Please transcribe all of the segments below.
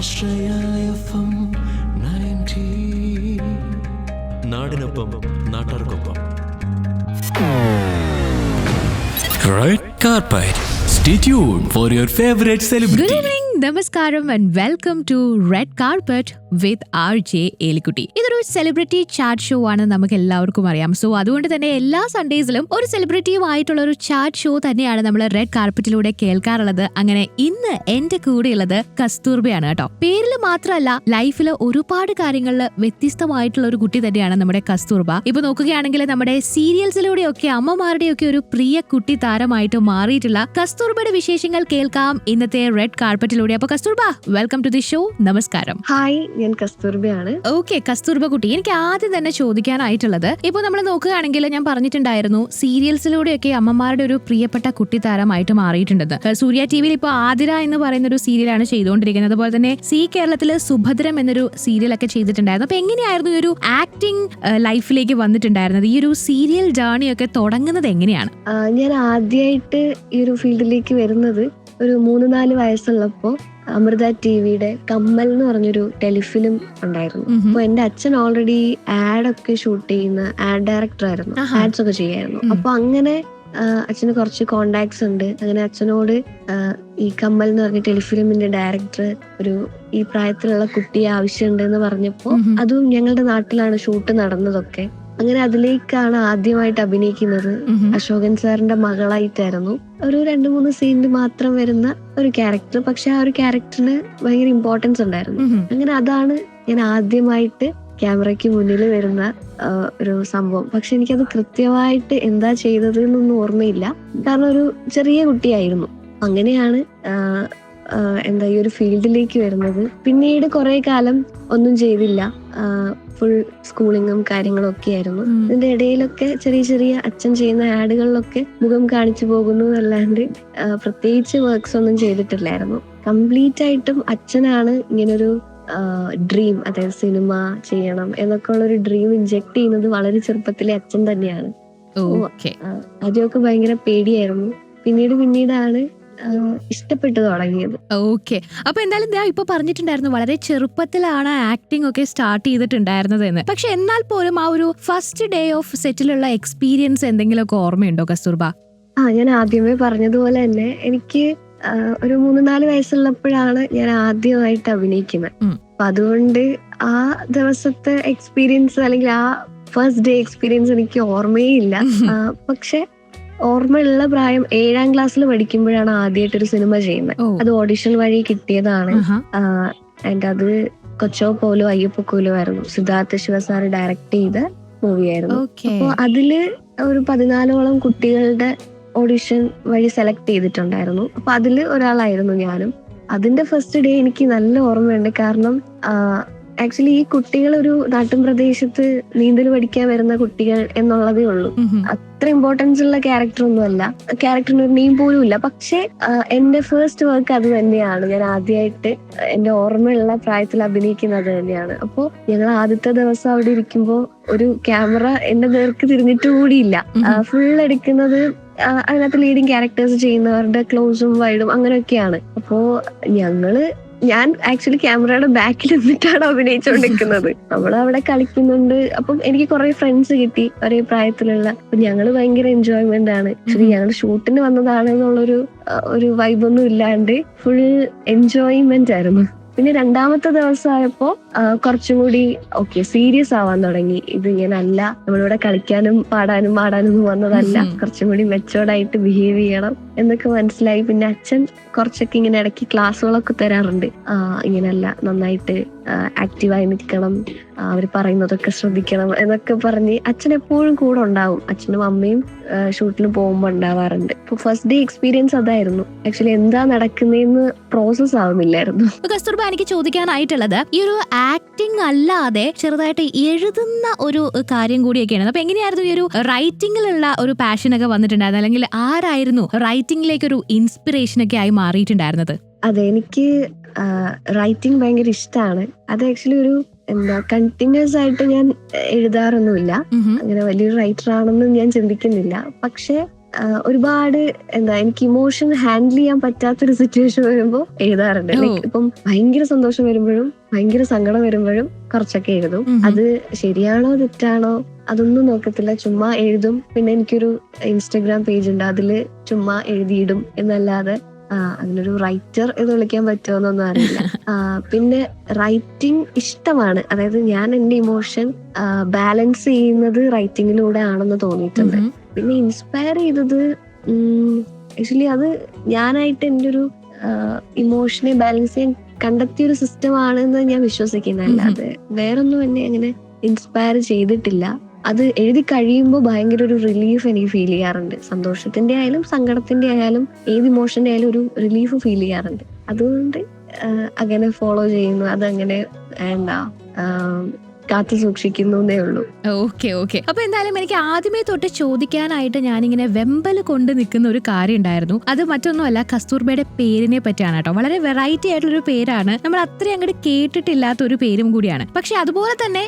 ആശ്രയ FM 90. നാടിനൊപ്പം നാട്ടാർക്കൊപ്പം. Red Carpet. Stay tuned for your favorite celebrity. Good evening, നമസ്കാരം and welcome to red carpet with RJ Elikutty. ഇതൊരു celebrity chat show ആണ്, നമുക്ക് എല്ലാവർക്കും അറിയാം. സോ അതുകൊണ്ട് തന്നെ എല്ലാ സൺഡേസിലും ഒരു സെലിബ്രിറ്റിയുമായിട്ടുള്ള ഒരു ചാറ്റ് ഷോ തന്നെയാണ് നമ്മൾ റെഡ് കാർപ്പറ്റിലൂടെ കേൾക്കാറുള്ളത്. അങ്ങനെ ഇന്ന് എന്റെ കൂടെയുള്ളത് കസ്തൂർബയാണ് കേട്ടോ. പേരിൽ മാത്രമല്ല, ലൈഫിൽ ഒരുപാട് കാര്യങ്ങളിൽ വ്യത്യസ്തമായിട്ടുള്ള ഒരു കുട്ടി തന്നെയാണ് നമ്മുടെ കസ്തൂർബ. ഇപ്പൊ നോക്കുകയാണെങ്കിൽ നമ്മുടെ സീരിയൽസിലൂടെയൊക്കെ അമ്മമാരുടെയൊക്കെ ഒരു പ്രിയ കുട്ടി താരമായിട്ട് മാറിയിട്ടുള്ള കസ്തൂർബയുടെ വിശേഷങ്ങൾ കേൾക്കാം ഇന്നത്തെ റെഡ് കാർപ്പറ്റിലൂടെ. അപ്പൊ Kasturba, welcome to the show. നമസ്കാരം. ഹായ്, ഞാൻ കസ്തൂർബയാണ്. ഓക്കെ കസ്തൂർബ കുട്ടി, എനിക്ക് ആദ്യം തന്നെ ചോദിക്കാനായിട്ടുള്ളത്, ഇപ്പൊ നമ്മൾ നോക്കുകയാണെങ്കിൽ ഞാൻ പറഞ്ഞിട്ടുണ്ടായിരുന്നു സീരിയൽസിലൂടെയൊക്കെ അമ്മമാരുടെ ഒരു പ്രിയപ്പെട്ട കുട്ടി താരമായിട്ട് മാറിയിട്ടുണ്ടെന്ന്. സൂര്യ ടിവിയിൽ ഇപ്പൊ ആതിര എന്ന് പറയുന്ന ഒരു സീരിയലാണ് ചെയ്തുകൊണ്ടിരിക്കുന്നത്. അതുപോലെ തന്നെ സി കേരളത്തില് സുഭദ്രം എന്നൊരു സീരിയലൊക്കെ ചെയ്തിട്ടുണ്ടായിരുന്നു. അപ്പൊ എങ്ങനെയായിരുന്നു ഈ ഒരു ആക്ടിംഗ് ലൈഫിലേക്ക് വന്നിട്ടുണ്ടായിരുന്നത്? ഈ ഒരു സീരിയൽ ജേർണിയൊക്കെ തുടങ്ങുന്നത് എങ്ങനെയാണ്? ഞാൻ ആദ്യമായിട്ട് ഈ ഒരു ഫീൽഡിലേക്ക് വരുന്നത് ഒരു 3-4 വയസ്സുള്ളപ്പോ അമൃത ടിവിയുടെ കമ്മൽ എന്ന് പറഞ്ഞൊരു ടെലിഫിലിം ഉണ്ടായിരുന്നു. അപ്പൊ എന്റെ അച്ഛൻ ഓൾറെഡി ആഡ് ഒക്കെ ഷൂട്ട് ചെയ്യുന്ന ആഡ് ഡയറക്ടർ ആയിരുന്നു, ആഡ്സ് ഒക്കെ ചെയ്യായിരുന്നു. അപ്പൊ അങ്ങനെ അച്ഛന് കുറച്ച് കോണ്ടാക്ട്സ് ഉണ്ട്. അങ്ങനെ അച്ഛനോട് ഈ കമ്മൽ എന്ന് പറഞ്ഞ ടെലിഫിലിമിന്റെ ഡയറക്ടർ ഒരു ഈ പ്രായത്തിലുള്ള കുട്ടിയെ ആവശ്യമുണ്ട് എന്ന് പറഞ്ഞപ്പോ, അതും ഞങ്ങളുടെ നാട്ടിലാണ് ഷൂട്ട് നടന്നതൊക്കെ. അങ്ങനെ അതിലേക്കാണ് ആദ്യമായിട്ട് അഭിനയിക്കുന്നത്. അശോകൻ സാറിന്റെ മകളായിട്ടായിരുന്നു. ഒരു 2-3 സീനിൽ മാത്രം വരുന്ന ഒരു ക്യാരക്ടർ, പക്ഷെ ആ ഒരു ക്യാരക്ടറിന് ഭയങ്കര ഇമ്പോർട്ടൻസ് ഉണ്ടായിരുന്നു. അങ്ങനെ അതാണ് ഞാൻ ആദ്യമായിട്ട് ക്യാമറയ്ക്ക് മുന്നിൽ വരുന്ന ഒരു സംഭവം. പക്ഷെ എനിക്കത് കൃത്യമായിട്ട് എന്താ ചെയ്തത് എന്നൊന്നും ഓർമ്മയില്ല, കാരണം ഒരു ചെറിയ കുട്ടിയായിരുന്നു. അങ്ങനെയാണ് എന്താ ഈ ഒരു ഫീൽഡിലേക്ക് വരുന്നത്. പിന്നീട് കുറെ കാലം ഒന്നും ചെയ്തില്ല, ഫുൾ സ്കൂളിങ്ങും കാര്യങ്ങളും ഒക്കെ ആയിരുന്നു. ഇതിന്റെ ഇടയിലൊക്കെ ചെറിയ ചെറിയ അച്ഛൻ ചെയ്യുന്ന ആഡുകളിലൊക്കെ മുഖം കാണിച്ചു പോകുന്നു എന്നല്ലാണ്ട് പ്രത്യേകിച്ച് വർക്ക്സ് ഒന്നും ചെയ്തിട്ടില്ലായിരുന്നു. കംപ്ലീറ്റ് ആയിട്ടും അച്ഛനാണ് ഇങ്ങനൊരു ഡ്രീം, അതായത് സിനിമ ചെയ്യണം എന്നൊക്കെ ഉള്ള ഒരു ഡ്രീം ഇൻജെക്ട് ചെയ്യുന്നത് വളരെ ചെറുപ്പത്തിലെ അച്ഛൻ തന്നെയാണ്. ആദ്യമൊക്കെ ഭയങ്കര പേടിയായിരുന്നു, പിന്നീടാണ് ഇഷ്ടപ്പെട്ടു തുടങ്ങിയത്. ഓക്കെ, അപ്പൊ എന്തായാലും ഇപ്പൊ പറഞ്ഞിട്ടുണ്ടായിരുന്നു വളരെ ചെറുപ്പത്തിലാണ് ആക്ടിംഗ് ഒക്കെ സ്റ്റാർട്ട് ചെയ്തിട്ടുണ്ടായിരുന്നത് എന്ന്. പക്ഷെ എന്നാൽ പോലും ആ ഒരു ഫസ്റ്റ് ഡേ ഓഫ് സെറ്റിലുള്ള എക്സ്പീരിയൻസ് എന്തെങ്കിലുമൊക്കെ ഓർമ്മയുണ്ടോ കസ്തൂർബ? ഞാൻ ആദ്യമേ പറഞ്ഞതുപോലെ തന്നെ എനിക്ക് ഒരു 3-4 വയസ്സുള്ളപ്പോഴാണ് ഞാൻ ആദ്യമായിട്ട് അഭിനയിക്കുന്നത്. അപ്പൊ അതുകൊണ്ട് ആ ദിവസത്തെ എക്സ്പീരിയൻസ് അല്ലെങ്കിൽ ആ ഫസ്റ്റ് ഡേ എക്സ്പീരിയൻസ് എനിക്ക് ഓർമ്മയേ ഇല്ല. പക്ഷെ ഓർമ്മയുള്ള പ്രായം 7ാം ക്ലാസ്സിൽ പഠിക്കുമ്പോഴാണ് ആദ്യമായിട്ടൊരു സിനിമ ചെയ്യുന്നത്. അത് ഓഡിഷൻ വഴി കിട്ടിയതാണ്. ആൻഡ് അത് കൊച്ചോ പോലോ അയ്യപ്പക്കോലോ ആയിരുന്നു. സിദ്ധാർത്ഥ ശിവ സാർ ഡയറക്ട് ചെയ്ത മൂവിയായിരുന്നു. അപ്പൊ അതില് ഒരു 14ഓളം കുട്ടികളുടെ ഓഡിഷൻ വഴി സെലക്ട് ചെയ്തിട്ടുണ്ടായിരുന്നു. അപ്പൊ അതില് ഒരാളായിരുന്നു ഞാനും. അതിന്റെ ഫസ്റ്റ് ഡേ എനിക്ക് നല്ല ഓർമ്മയുണ്ട്, കാരണം ആക്ച്വലി ഈ കുട്ടികൾ ഒരു നാട്ടിൻ പ്രദേശത്ത് നീന്തൽ പഠിക്കാൻ വരുന്ന കുട്ടികൾ എന്നുള്ളതേ ഉള്ളൂ. അത്ര ഇമ്പോർട്ടൻസ് ഉള്ള ക്യാരക്ടർ ഒന്നും അല്ല, ക്യാരക്ടറിന് ഒരു നെയിം പോലും ഇല്ല. പക്ഷെ എന്റെ ഫസ്റ്റ് വർക്ക് അത് തന്നെയാണ്. ഞാൻ ആദ്യമായിട്ട് എന്റെ ഓർമ്മയുള്ള പ്രായത്തിൽ അഭിനയിക്കുന്നത് തന്നെയാണ്. അപ്പോ ഞങ്ങൾ ആദ്യത്തെ ദിവസം അവിടെ ഇരിക്കുമ്പോ ഒരു ക്യാമറ എന്റെ നേർക്ക് തിരിഞ്ഞിട്ട് കൂടിയില്ല. ഫുൾ എടുക്കുന്നത് അതിനകത്ത് ലീഡിങ് ക്യാരക്ടേഴ്സ് ചെയ്യുന്നവരുടെ ക്ലോസും വൈഡും അങ്ങനെയൊക്കെയാണ്. അപ്പോ ഞാൻ ആക്ച്വലി ക്യാമറയുടെ ബാക്കിൽ നിന്നിട്ടാണ് അഭിനയിച്ചുകൊണ്ടിരിക്കുന്നത്. നമ്മളവിടെ കളിക്കുന്നുണ്ട്. അപ്പം എനിക്ക് കുറെ ഫ്രണ്ട്സ് കിട്ടി ഒരേ പ്രായത്തിലുള്ള. അപ്പൊ ഞങ്ങള് ഭയങ്കര എൻജോയ്മെന്റ് ആണ്. ആക്ച്വലി ഞങ്ങൾ ഷൂട്ടിന് വന്നതാണ് എന്നുള്ളൊരു വൈബൊന്നും ഇല്ലാണ്ട് ഫുൾ എൻജോയ്മെന്റ് ആയിരുന്നു. പിന്നെ 2ാമത്തെ ദിവസമായപ്പോ കുറച്ചും കൂടി സീരിയസ് ആവാൻ തുടങ്ങി. ഇത് ഇങ്ങനല്ല, നമ്മളിവിടെ കളിക്കാനും പാടാനും ആടാനും വന്നതല്ല, കുറച്ചും കൂടി മെച്ചോർഡായിട്ട് ബിഹേവ് ചെയ്യണം എന്നൊക്കെ മനസ്സിലായി. പിന്നെ അച്ഛൻ കുറച്ചൊക്കെ ഇങ്ങനെ ഇടയ്ക്ക് ക്ലാസ്സുകളൊക്കെ തരാറുണ്ട്. ഇങ്ങനല്ല, നന്നായിട്ട് ആക്റ്റീവായി നിൽക്കണം, അവർ പറയുന്നതൊക്കെ ശ്രദ്ധിക്കണം എന്നൊക്കെ പറഞ്ഞ് അച്ഛൻ എപ്പോഴും കൂടെ ഉണ്ടാവും. അച്ഛനും അമ്മയും ഷൂട്ടിന് പോകുമ്പോൾ ഉണ്ടാവാറുണ്ട്. അപ്പൊ ഫസ്റ്റ് ഡേ എക്സ്പീരിയൻസ് അതായിരുന്നു. ആക്ച്വലി എന്താ നടക്കുന്നതെന്ന് പ്രോസസ് ആവുന്നില്ലായിരുന്നു. കസ്തൂർബ, എനിക്ക് ചോദിക്കാനായിട്ടുള്ളത്, ഈ ഒരു ആക്ടിംഗ് അല്ലാതെ ചെറുതായിട്ട് എഴുതുന്ന ഒരു കാര്യം കൂടിയൊക്കെയാണ്. അപ്പൊ എങ്ങനെയായിരുന്നു ഈ ഒരു റൈറ്റിംഗിലുള്ള ഒരു പാഷനൊക്കെ വന്നിട്ടുണ്ടായിരുന്നത്? അല്ലെങ്കിൽ ആരായിരുന്നു റൈറ്റിംഗിലേക്ക് ഒരു ഇൻസ്പിറേഷൻ ഒക്കെ ആയി മാറിയിട്ടുണ്ടായിരുന്നത്? അതെ, എനിക്ക് റൈറ്റിംഗ് ഭയങ്കര ഇഷ്ടമാണ്. അത് ആക്ച്വലി ഒരു കണ്ടിന്യൂസ് ആയിട്ട് ഞാൻ എഴുതാറൊന്നുമില്ല. അങ്ങനെ വലിയൊരു റൈറ്റർ ആണെന്ന് ഞാൻ ചിന്തിക്കുന്നില്ല. പക്ഷെ ഒരുപാട് എനിക്ക് ഇമോഷൻ ഹാൻഡിൽ ചെയ്യാൻ പറ്റാത്തൊരു സിറ്റുവേഷൻ വരുമ്പോൾ എഴുതാറുണ്ട്. ലൈക്ക് ഇപ്പം ഭയങ്കര സന്തോഷം വരുമ്പോഴും ഭയങ്കര സങ്കടം വരുമ്പോഴും കുറച്ചൊക്കെ എഴുതും. അത് ശരിയാണോ തെറ്റാണോ അതൊന്നും നോക്കത്തില്ല, ചുമ്മാ എഴുതും. പിന്നെ എനിക്കൊരു ഇൻസ്റ്റഗ്രാം പേജ് ഉണ്ട്, അതില് ചുമ്മാ എഴുതിയിടും എന്നല്ലാതെ അതിനൊരു റൈറ്റർ എന്ന് വിളിക്കാൻ പറ്റുമോന്നൊന്നും അറിയില്ല. പിന്നെ റൈറ്റിംഗ് ഇഷ്ടമാണ്, അതായത് ഞാൻ എന്റെ ഇമോഷൻ ബാലൻസ് ചെയ്യുന്നത് റൈറ്റിങ്ങിലൂടെ ആണെന്ന് തോന്നിയിട്ടുണ്ട്. പിന്നെ ഇൻസ്പയർ ചെയ്തത് ആക്ച്വലി അത് ഞാനായിട്ട് എൻ്റെ ഒരു ഇമോഷനെ ബാലൻസ് ചെയ്യാൻ കണ്ടെത്തിയൊരു സിസ്റ്റം ആണെന്ന് ഞാൻ വിശ്വസിക്കുന്നതല്ല. അത് വേറൊന്നും എന്നെ അങ്ങനെ ഇൻസ്പയർ ചെയ്തിട്ടില്ല. അത് എഴുതി കഴിയുമ്പോൾ ഭയങ്കര ഒരു റിലീഫ് എനിക്ക് ഫീൽ ചെയ്യാറുണ്ട്. സന്തോഷത്തിന്റെ ആയാലും സങ്കടത്തിന്റെ ആയാലും ഏത് ഇമോഷന്റെ ആയാലും ഒരു റിലീഫ് ഫീൽ ചെയ്യാറുണ്ട്. അതുകൊണ്ട് അങ്ങനെ ഫോളോ ചെയ്യുന്നു, അതങ്ങനെ എന്താ കാത്തു സൂക്ഷിക്കുന്നേ ഉള്ളൂ. Okay okay. അപ്പൊ എന്തായാലും എനിക്ക് ആദ്യമേ തൊട്ട് ചോദിക്കാനായിട്ട് ഞാനിങ്ങനെ വെമ്പൽ കൊണ്ട് നിൽക്കുന്ന ഒരു കാര്യം ഉണ്ടായിരുന്നു. അത് മറ്റൊന്നുമല്ല, കസ്തൂർബയുടെ പേരിനെ പറ്റിയാണ് കേട്ടോ. വളരെ വെറൈറ്റി ആയിട്ടുള്ളൊരു പേരാണ്, നമ്മൾ അത്രയും അങ്ങോട്ട് കേട്ടിട്ടില്ലാത്ത ഒരു പേരും കൂടിയാണ്. പക്ഷെ അതുപോലെ തന്നെ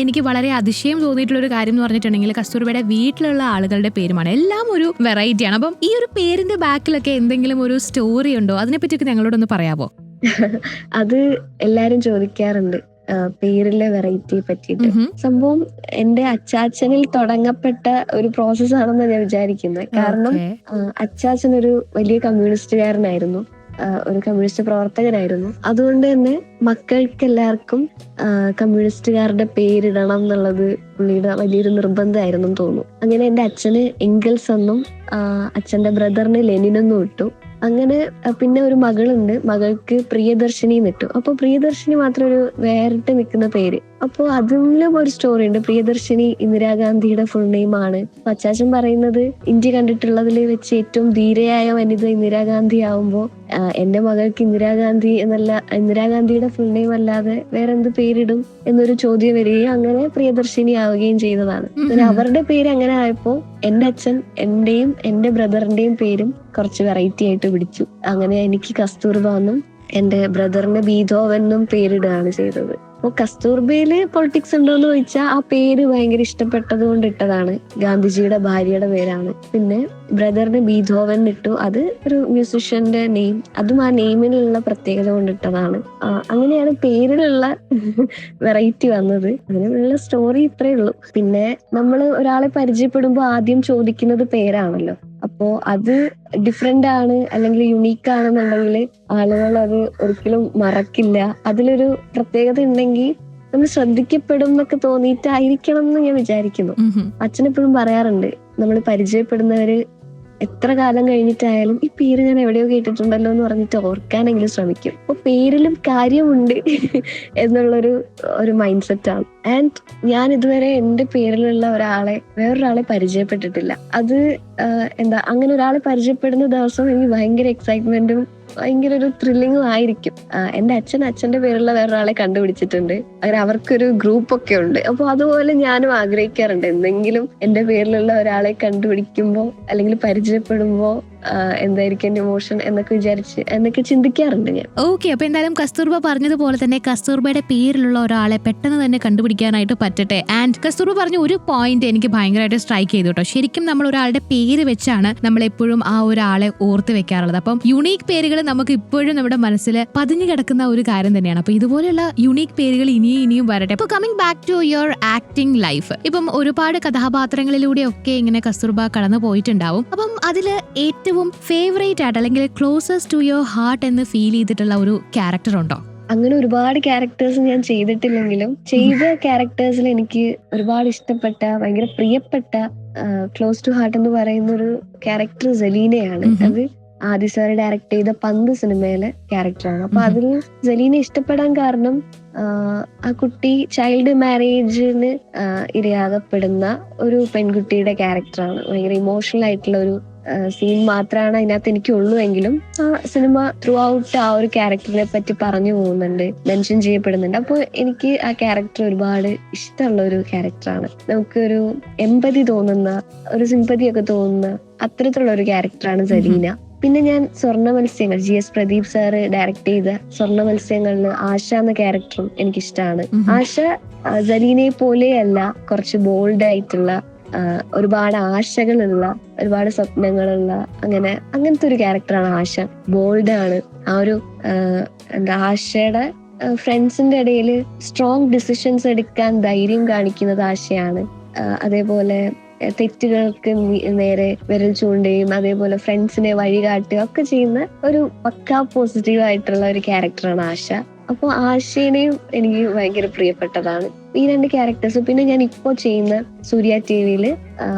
എനിക്ക് വളരെ അതിശയം തോന്നിയിട്ടുള്ള ഒരു കാര്യം എന്ന് പറഞ്ഞിട്ടുണ്ടെങ്കിൽ കസ്തൂർബയുടെ വീട്ടിലുള്ള ആളുകളുടെ പേരുമാണ്. എല്ലാം ഒരു വെറൈറ്റിയാണ്. അപ്പം ഈ ഒരു പേരിന്റെ ബാക്കിലൊക്കെ എന്തെങ്കിലും ഒരു സ്റ്റോറി ഉണ്ടോ? അതിനെപ്പറ്റിയൊക്കെ ഞങ്ങളോടൊന്ന് പറയാമോ? അത് എല്ലാരും ചോദിക്കാറുണ്ട് പേരിലെ വെറൈറ്റിയെ പറ്റിയിട്ട്. സംഭവം എന്റെ അച്ചാച്ചനിൽ തുടങ്ങപ്പെട്ട ഒരു പ്രോസസ് ആണെന്ന് ഞാൻ വിചാരിക്കുന്നത്. കാരണം അച്ചാച്ചൻ ഒരു വലിയ കമ്മ്യൂണിസ്റ്റുകാരനായിരുന്നു, ഒരു കമ്മ്യൂണിസ്റ്റ് പ്രവർത്തകനായിരുന്നു. അതുകൊണ്ട് തന്നെ മക്കൾക്ക് എല്ലാവർക്കും കമ്മ്യൂണിസ്റ്റുകാരുടെ പേരിടണം എന്നുള്ളത് പുള്ളിയുടെ വലിയൊരു നിർബന്ധമായിരുന്നു തോന്നുന്നു. അങ്ങനെ എന്റെ അച്ഛന് എങ്കിൾസ് എന്നും അച്ഛന്റെ ബ്രദറിന് ലെനിനെന്നും ഇട്ടു. അങ്ങനെ പിന്നെ ഒരു മകളുണ്ട്, മകൾക്ക് പ്രിയദർശിനി ഇട്ടു. അപ്പൊ പ്രിയദർശിനി മാത്രം ഒരു വേറിട്ട് നിൽക്കുന്ന പേര്. അപ്പോൾ അതിലും ഒരു സ്റ്റോറി ഉണ്ട്. പ്രിയദർശിനി ഇന്ദിരാഗാന്ധിയുടെ ഫുൾ നെയിം ആണ്. അച്ചാച്ചൻ പറയുന്നത് ഇന്ത്യ കണ്ടിട്ടുള്ളതിൽ വെച്ച് ഏറ്റവും ധീരയായ വനിത ഇന്ദിരാഗാന്ധി ആവുമ്പോൾ എന്റെ മകൾക്ക് ഇന്ദിരാഗാന്ധി എന്നല്ല, ഇന്ദിരാഗാന്ധിയുടെ ഫുൾ നെയിം അല്ലാതെ വേറെ എന്ത് പേരിടും എന്നൊരു ചോദ്യം വരികയും അങ്ങനെ പ്രിയദർശിനി ആവുകയും ചെയ്തതാണ്. പിന്നെ അവരുടെ പേര് അങ്ങനെ ആയപ്പോ എന്റെ അച്ഛൻ എന്റെയും എന്റെ ബ്രദറിന്റെയും പേരും കുറച്ച് വെറൈറ്റി ആയിട്ട് പിടിച്ചു. അങ്ങനെ എനിക്ക് കസ്തൂർബ എന്നും എന്റെ ബ്രദറിന് ബീധോവൻ എന്നും പേരിടുകയാണ് ചെയ്തത്. അപ്പൊ കസ്തൂർബയില് പൊളിറ്റിക്സ് ഉണ്ടോ എന്ന് ചോദിച്ചാൽ ആ പേര് ഭയങ്കര ഇഷ്ടപ്പെട്ടത് കൊണ്ട് ഇട്ടതാണ്. ഗാന്ധിജിയുടെ ഭാര്യയുടെ പേരാണ്. പിന്നെ ബ്രദറിന് ബീധോവൻ ഇട്ടു, അത് ഒരു മ്യൂസിഷ്യന്റെ നെയിം, അതും ആ നെയിമിലുള്ള പ്രത്യേകത കൊണ്ട് ഇട്ടതാണ്. അങ്ങനെയാണ് പേരിലുള്ള വെറൈറ്റി വന്നത്. അങ്ങനെയുള്ള സ്റ്റോറി ഇത്രയേ ഉള്ളൂ. പിന്നെ നമ്മൾ ഒരാളെ പരിചയപ്പെടുമ്പോൾ ആദ്യം ചോദിക്കുന്നത് പേരാണല്ലോ. അപ്പോ അത് ഡിഫറെന്റ് ആണ് അല്ലെങ്കിൽ യുണീക്ക് ആണെന്നുണ്ടെങ്കിൽ ആളുകൾ അത് ഒരിക്കലും മറക്കില്ല. അതിലൊരു പ്രത്യേകത ഉണ്ടെങ്കിൽ നമ്മൾ ശ്രദ്ധിക്കപ്പെടും എന്നൊക്കെ തോന്നിയിട്ടായിരിക്കണം എന്ന് ഞാൻ വിചാരിക്കുന്നു. അച്ഛനെപ്പോഴും പറയാറുണ്ട്, നമ്മൾ പരിചയപ്പെടുന്നവര് എത്ര കാലം കഴിഞ്ഞിട്ടായാലും ഈ പേര് ഞാൻ എവിടെയോ കേട്ടിട്ടുണ്ടല്ലോ എന്ന് പറഞ്ഞിട്ട് ഓർക്കാനെങ്കിലും ശ്രമിക്കും. അപ്പൊ പേരിലും കാര്യമുണ്ട് എന്നുള്ളൊരു മൈൻഡ് സെറ്റ് ആണ്. ആൻഡ് ഞാൻ ഇതുവരെ എന്റെ പേരിലുള്ള വേറൊരാളെ പരിചയപ്പെട്ടിട്ടില്ല. അത് അങ്ങനെ ഒരാളെ പരിചയപ്പെടുന്ന ദിവസം എനിക്ക് ഭയങ്കര എക്സൈറ്റ്മെന്റും ഭയങ്കര ഒരു ത്രില്ലിങ്ങും ആയിരിക്കും. എന്റെ അച്ഛന്റെ പേരുള്ള വേറൊരാളെ കണ്ടുപിടിച്ചിട്ടുണ്ട്. അങ്ങനെ അവർക്കൊരു ഗ്രൂപ്പ് ഒക്കെ ഉണ്ട്. അപ്പൊ അതുപോലെ ഞാനും ആഗ്രഹിക്കാറുണ്ട്, എന്തെങ്കിലും എന്റെ പേരിലുള്ള ഒരാളെ കണ്ടുപിടിക്കുമ്പോ അല്ലെങ്കിൽ പരിചയപ്പെടുമ്പോ എന്തായിരിക്കും എന്റെ ഇമോഷൻ എന്നൊക്കെ ചിന്തിക്കാറുണ്ട് ഞാൻ. ഓക്കെ. അപ്പൊ എന്തായാലും കസ്തൂർബ പറഞ്ഞതുപോലെ തന്നെ കസ്തൂർബയുടെ പേരിലുള്ള ഒരാളെ പെട്ടെന്ന് തന്നെ കണ്ടുപിടിക്കാനായിട്ട് പറ്റട്ടെ. ആൻഡ് കസ്തൂർബ പറഞ്ഞ ഒരു പോയിന്റ് എനിക്ക് ഭയങ്കരമായിട്ട് സ്ട്രൈക്ക് ചെയ്തു കേട്ടോ. ശരിക്കും നമ്മൾ ഒരാളുടെ പേര് വെച്ചാണ് നമ്മൾ എപ്പോഴും ആ ഒരാളെ ഓർത്ത് വെക്കാറുള്ളത്. അപ്പം യുണീക്ക് പേരുകൾ നമുക്ക് ഇപ്പോഴും നമ്മുടെ മനസ്സിൽ പതിഞ്ഞു കിടക്കുന്ന ഒരു കാര്യം തന്നെയാണ്. അപ്പൊ ഇതുപോലെയുള്ള യുണീക്ക് പേരുകൾ ഇനിയും വരട്ടെ. അപ്പൊ coming back to your acting life, ഇപ്പം ഒരുപാട് കഥാപാത്രങ്ങളിലൂടെ ഒക്കെ ഇങ്ങനെ കസ്തൂർബ കടന്നു പോയിട്ടുണ്ടാവും. അപ്പം അതില് ഏറ്റവും ഫേവറേറ്റ് ആയിട്ട് അല്ലെങ്കിൽ ക്ലോസസ്റ്റ് ടു യുവർ ഹാർട്ട് എന്ന് ഫീൽ ചെയ്തിട്ടുള്ള ഒരു ക്യാരക്ടർ ഉണ്ടോ? അങ്ങനെ ഒരുപാട് ക്യാരക്ടേഴ്സ് ഞാൻ ചെയ്തിട്ടില്ലെങ്കിലും ചെയ്ത ക്യാരക്ടേഴ്സിൽ എനിക്ക് ഒരുപാട് ഇഷ്ടപ്പെട്ട ഭയങ്കര പ്രിയപ്പെട്ട ക്ലോസ് ടു ഹാർട്ട് എന്ന് പറയുന്ന ഒരു ക്യാരക്ടർ സലീനയാണ്. അത് ആദി സാർ ഡയറക്ട് ചെയ്ത പന്ത് സിനിമയിലെ ക്യാരക്ടറാണ്. അപ്പൊ അതിൽ സലീനെ ഇഷ്ടപ്പെടാൻ കാരണം ആ കുട്ടി ചൈൽഡ് മാരേജിന് ഇരയാകപ്പെടുന്ന ഒരു പെൺകുട്ടിയുടെ ക്യാരക്ടറാണ്. ഭയങ്കര ഇമോഷണൽ ആയിട്ടുള്ള ഒരു സീൻ മാത്രമാണ് അതിനകത്ത് എനിക്കുള്ളൂ എങ്കിലും ആ സിനിമ ത്രൂ ഔട്ട് ആ ഒരു ക്യാരക്ടറിനെ പറ്റി പറഞ്ഞു പോകുന്നുണ്ട്, മെൻഷൻ ചെയ്യപ്പെടുന്നുണ്ട്. അപ്പോൾ എനിക്ക് ആ ക്യാരക്ടർ ഒരുപാട് ഇഷ്ടമുള്ള ഒരു ക്യാരക്ടറാണ്. നമുക്കൊരു എമ്പതി തോന്നുന്ന, ഒരു സിമ്പതി ഒക്കെ തോന്നുന്ന അത്തരത്തിലുള്ള ഒരു ക്യാരക്ടറാണ് സലീന. പിന്നെ ഞാൻ സ്വർണ്ണ മത്സ്യങ്ങൾ, GS പ്രദീപ് സാറ് ഡയറക്ട് ചെയ്ത സ്വർണ്ണ മത്സ്യങ്ങളിൽ ആശ എന്ന ക്യാരക്ടറും എനിക്കിഷ്ടമാണ്. ആശ സലീനയെ പോലെയല്ല, കുറച്ച് ബോൾഡ് ആയിട്ടുള്ള ഒരുപാട് ആശകളുള്ള, ഒരുപാട് സ്വപ്നങ്ങളുള്ള അങ്ങനത്തെ ഒരു ക്യാരക്ടറാണ് ആശ. ബോൾഡാണ്. ആ ഒരു ആശയുടെ ഫ്രണ്ട്സിന്റെ ഇടയിൽ സ്ട്രോങ് ഡിസിഷൻസ് എടുക്കാൻ ധൈര്യം കാണിക്കുന്നത് ആശയാണ്. അതേപോലെ തെറ്റുകൾക്ക് നേരെ വിരൽ ചൂണ്ടുകയും അതേപോലെ ഫ്രണ്ട്സിനെ വഴികാട്ടുകയും ഒക്കെ ചെയ്യുന്ന ഒരു പക്കാ പോസിറ്റീവ് ആയിട്ടുള്ള ഒരു ക്യാരക്ടറാണ് ആശ. അപ്പോൾ ആശേനെയും എനിക്ക് ഭയങ്കര പ്രിയപ്പെട്ടതാണ് ഈ രണ്ട് ക്യാരക്ടേഴ്സ്. പിന്നെ ഞാൻ ഇപ്പോൾ ചെയ്യുന്ന സൂര്യ ടിവിയില്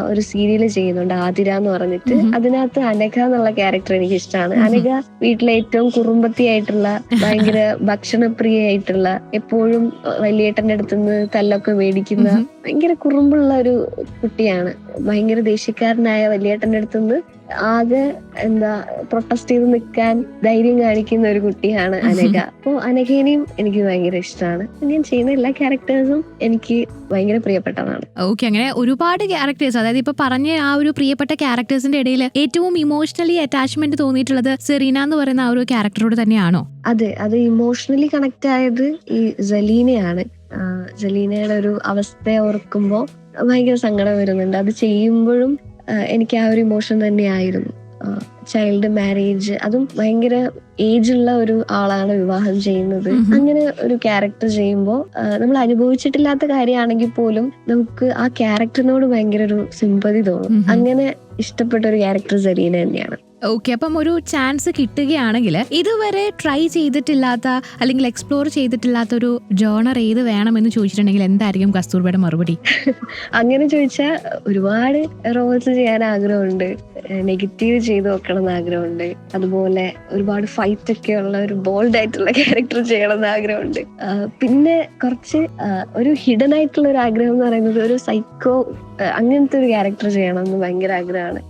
ഒരു സീരിയൽ ചെയ്യുന്നുണ്ട്, ആതിര എന്ന് പറഞ്ഞിട്ട്. അതിനകത്ത് അനഘ എന്നുള്ള ക്യാരക്ടർ എനിക്ക് ഇഷ്ടമാണ്. അനഘ വീട്ടിലെ ഏറ്റവും കുറുമ്പത്തിയായിട്ടുള്ള, ഭയങ്കര ഭക്ഷണപ്രിയായിട്ടുള്ള, എപ്പോഴും വലിയേട്ടന്റെ അടുത്തുനിന്ന് തല്ലൊക്കെ മേടിക്കുന്ന, ഭയങ്കര കുറുമ്പുള്ള ഒരു കുട്ടിയാണ്. ഭയങ്കര ദേഷ്യക്കാരനായ വലിയേട്ടന്റെ അടുത്തുനിന്ന് ആകെ പ്രൊട്ടസ്റ്റ് ചെയ്ത് നിൽക്കാൻ ധൈര്യം കാണിക്കുന്ന ഒരു കുട്ടിയാണ് അനഘ. അപ്പോൾ അനഘേനെയും എനിക്ക് ഭയങ്കര ഇഷ്ടമാണ്. ഞാൻ ചെയ്യുന്ന എല്ലാ ക്യാരക്ടേഴ്സും എനിക്ക് ഭയങ്കര പ്രിയപ്പെട്ടതാണ്. ഓക്കെ, അങ്ങനെ ഒരുപാട് ക്യാരക്ടേഴ്സ്, അതായത് ഇപ്പൊ പറഞ്ഞ ആ ഒരു പ്രിയപ്പെട്ട ക്യാരക്ടേഴ്സിന്റെ ഇടയിൽ ഏറ്റവും ഇമോഷണലി അറ്റാച്ച്മെന്റ് തോന്നിയിട്ടുള്ളത് സെറീന എന്ന് പറയുന്ന ആ ഒരു ക്യാരക്ടറോട് തന്നെയാണോ? അതെ, അത് ഇമോഷണലി കണക്ട് ആയത് ഈ ജലീനയാണ്. ജലീനയുടെ ഒരു അവസ്ഥയെ ഓർക്കുമ്പോൾ ഭയങ്കര സങ്കടം വരുന്നുണ്ട്. അത് ചെയ്യുമ്പോഴും എനിക്ക് ആ ഒരു ഇമോഷൻ തന്നെയായിരുന്നു. ചൈൽഡ് മാരേജ്, അതും ഭയങ്കര ഏജുള്ള ഒരു ആളാണ് വിവാഹം ചെയ്യുന്നത്. അങ്ങനെ ഒരു ക്യാരക്ടർ ചെയ്യുമ്പോൾ നമ്മൾ അനുഭവിച്ചിട്ടില്ലാത്ത കാര്യമാണെങ്കിൽ പോലും നമുക്ക് ആ ക്യാരക്ടറിനോട് ഭയങ്കര ഒരു സിമ്പതി തോന്നും. അങ്ങനെ ഇഷ്ടപ്പെട്ട ഒരു ക്യാരക്ടർ സെറീന തന്നെയാണ്. ഓക്കെ, അപ്പം ഒരു ചാൻസ് കിട്ടുകയാണെങ്കിൽ ഇതുവരെ ട്രൈ ചെയ്തിട്ടില്ലാത്ത അല്ലെങ്കിൽ എക്സ്പ്ലോർ ചെയ്തിട്ടില്ലാത്ത ഒരു ജോണർ ഏത് വേണമെന്ന് ചോദിച്ചിട്ടുണ്ടെങ്കിൽ എന്തായിരിക്കും കസ്തൂർബയുടെ മറുപടി? അങ്ങനെ ചോദിച്ചാൽ ഒരുപാട് റോൾസ് ചെയ്യാൻ ആഗ്രഹമുണ്ട്. നെഗറ്റീവ് ചെയ്ത് നോക്കണം എന്ന് ആഗ്രഹമുണ്ട്. അതുപോലെ ഒരുപാട് ഫൈറ്റ് ഒക്കെ ഉള്ള ഒരു ബോൾഡ് ആയിട്ടുള്ള ക്യാരക്ടർ ചെയ്യണം എന്ന് ആഗ്രഹമുണ്ട്. പിന്നെ കുറച്ച് ഒരു ഹിഡൻ ആയിട്ടുള്ള ഒരു ആഗ്രഹം എന്ന് പറയുന്നത് ഒരു സൈക്കോ അങ്ങനത്തെ ഒരു ക്യാരക്ടർ ചെയ്യണം എന്ന് ഭയങ്കര ആഗ്രഹമാണ്.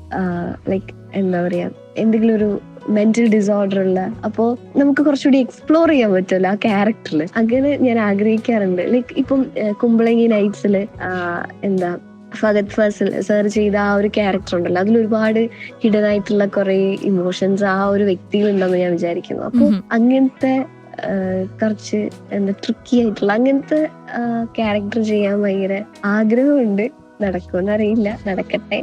ലൈക്ക് എന്താ പറയാ, എന്തെങ്കിലും ഒരു മെന്റൽ ഡിസോർഡർ ഉള്ള, അപ്പോ നമുക്ക് കുറച്ചുകൂടി എക്സ്പ്ലോർ ചെയ്യാൻ പറ്റുമല്ലോ ആ ക്യാരക്ടറിൽ. അങ്ങനെ ഞാൻ ആഗ്രഹിക്കാറുണ്ട്. ലൈക്ക് ഇപ്പം കുമ്പളങ്ങി നൈറ്റ്സില് ഫഹദ് ഫാസിൽ സർ ചെയ്ത ആ ഒരു ക്യാരക്ടർ ഉണ്ടല്ലോ, അതിലൊരുപാട് ഹിഡൻ ആയിട്ടുള്ള കുറെ ഇമോഷൻസ് ആ ഒരു വ്യക്തിയിലുണ്ടെന്ന് ഞാൻ വിചാരിക്കുന്നു. അപ്പൊ അങ്ങനത്തെ കുറച്ച് ട്രിക്കി ആയിട്ടുള്ള അങ്ങനത്തെ ക്യാരക്ടർ ചെയ്യാൻ ഭയങ്കര ആഗ്രഹമുണ്ട്. നടക്കുമെന്ന് അറിയില്ല, നടക്കട്ടെ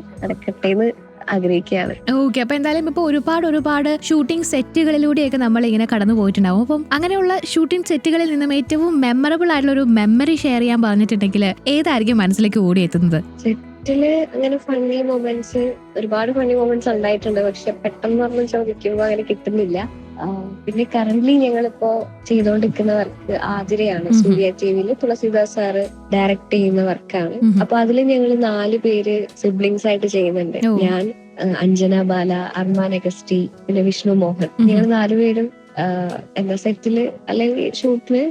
എന്ന് ആഗ്രഹിക്കുകയാണ്. ഓക്കെ, അപ്പൊ എന്തായാലും ഇപ്പൊ ഒരുപാട് ഷൂട്ടിംഗ് സെറ്റുകളിലൂടെയൊക്കെ നമ്മൾ ഇങ്ങനെ കടന്നു പോയിട്ടുണ്ടാവും. അപ്പം അങ്ങനെയുള്ള ഷൂട്ടിംഗ് സെറ്റുകളിൽ നിന്നും ഏറ്റവും മെമ്മറബിൾ ആയിട്ടുള്ള ഒരു മെമ്മറി ഷെയർ ചെയ്യാൻ പറഞ്ഞിട്ടുണ്ടെങ്കിൽ ഏതായിരിക്കും മനസ്സിലേക്ക് ഓടിയെത്തുന്നത്? സെറ്റില് അങ്ങനെ ഒരുപാട് ഫണ്ണി മൊമെന്റ്സ് ഉണ്ടായിട്ടുണ്ട്. പക്ഷെ പെട്ടെന്ന് പറഞ്ഞ് ചോദിക്കുമ്പോൾ അങ്ങനെ കിട്ടുന്നില്ല. പിന്നെ കറന്റ്ലി ഞങ്ങളിപ്പോ ചെയ്തുകൊണ്ടിരിക്കുന്ന വർക്ക് ആതിരയാണ്. സൂര്യ ടിവിയില് തുളസിദാസ് സാറ് ഡയറക്ട് ചെയ്യുന്ന വർക്കാണ്. അപ്പൊ അതില് ഞങ്ങൾ 4 പേര് സിബ്ലിങ്സ് ആയിട്ട് ചെയ്യുന്നുണ്ട്. ഞാൻ, അഞ്ജന ബാല, അർമാൻ അഗസ്റ്റി, പിന്നെ വിഷ്ണു മോഹൻ. ഞങ്ങൾ 4 പേരും സെറ്റില് അല്ലെങ്കിൽ ഷൂട്ടില്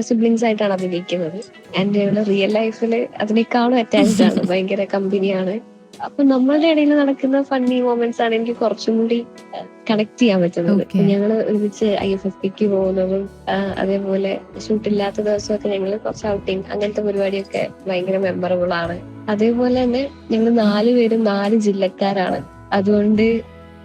സിബ്ലിങ്സ് ആയിട്ടാണ് അഭിനയിക്കുന്നത്. ആൻഡ് റിയൽ ലൈഫില് അതിനേക്കാളും അറ്റാച്ച്ഡ് ആണ്. ഭയങ്കര കമ്പനിയാണ്. അപ്പൊ നമ്മളുടെ ഇടയിൽ നടക്കുന്ന ഫണ്ണി മൊമെന്റ്സ് ആണ് എനിക്ക് കുറച്ചും കൂടി കണക്ട് ചെയ്യാൻ പറ്റുന്നത്. ഞങ്ങള് ഒരുമിച്ച് IFFK പോകുന്നതും അതേപോലെ ഷൂട്ടില്ലാത്ത ദിവസമൊക്കെ ഞങ്ങള് കുറച്ച് ഔട്ടിങ് അങ്ങനത്തെ പരിപാടിയൊക്കെ ഭയങ്കര മെമ്മറബിൾ ആണ്. അതേപോലെ തന്നെ ഞങ്ങൾ 4 പേരും 4 ജില്ലക്കാരാണ്. അതുകൊണ്ട്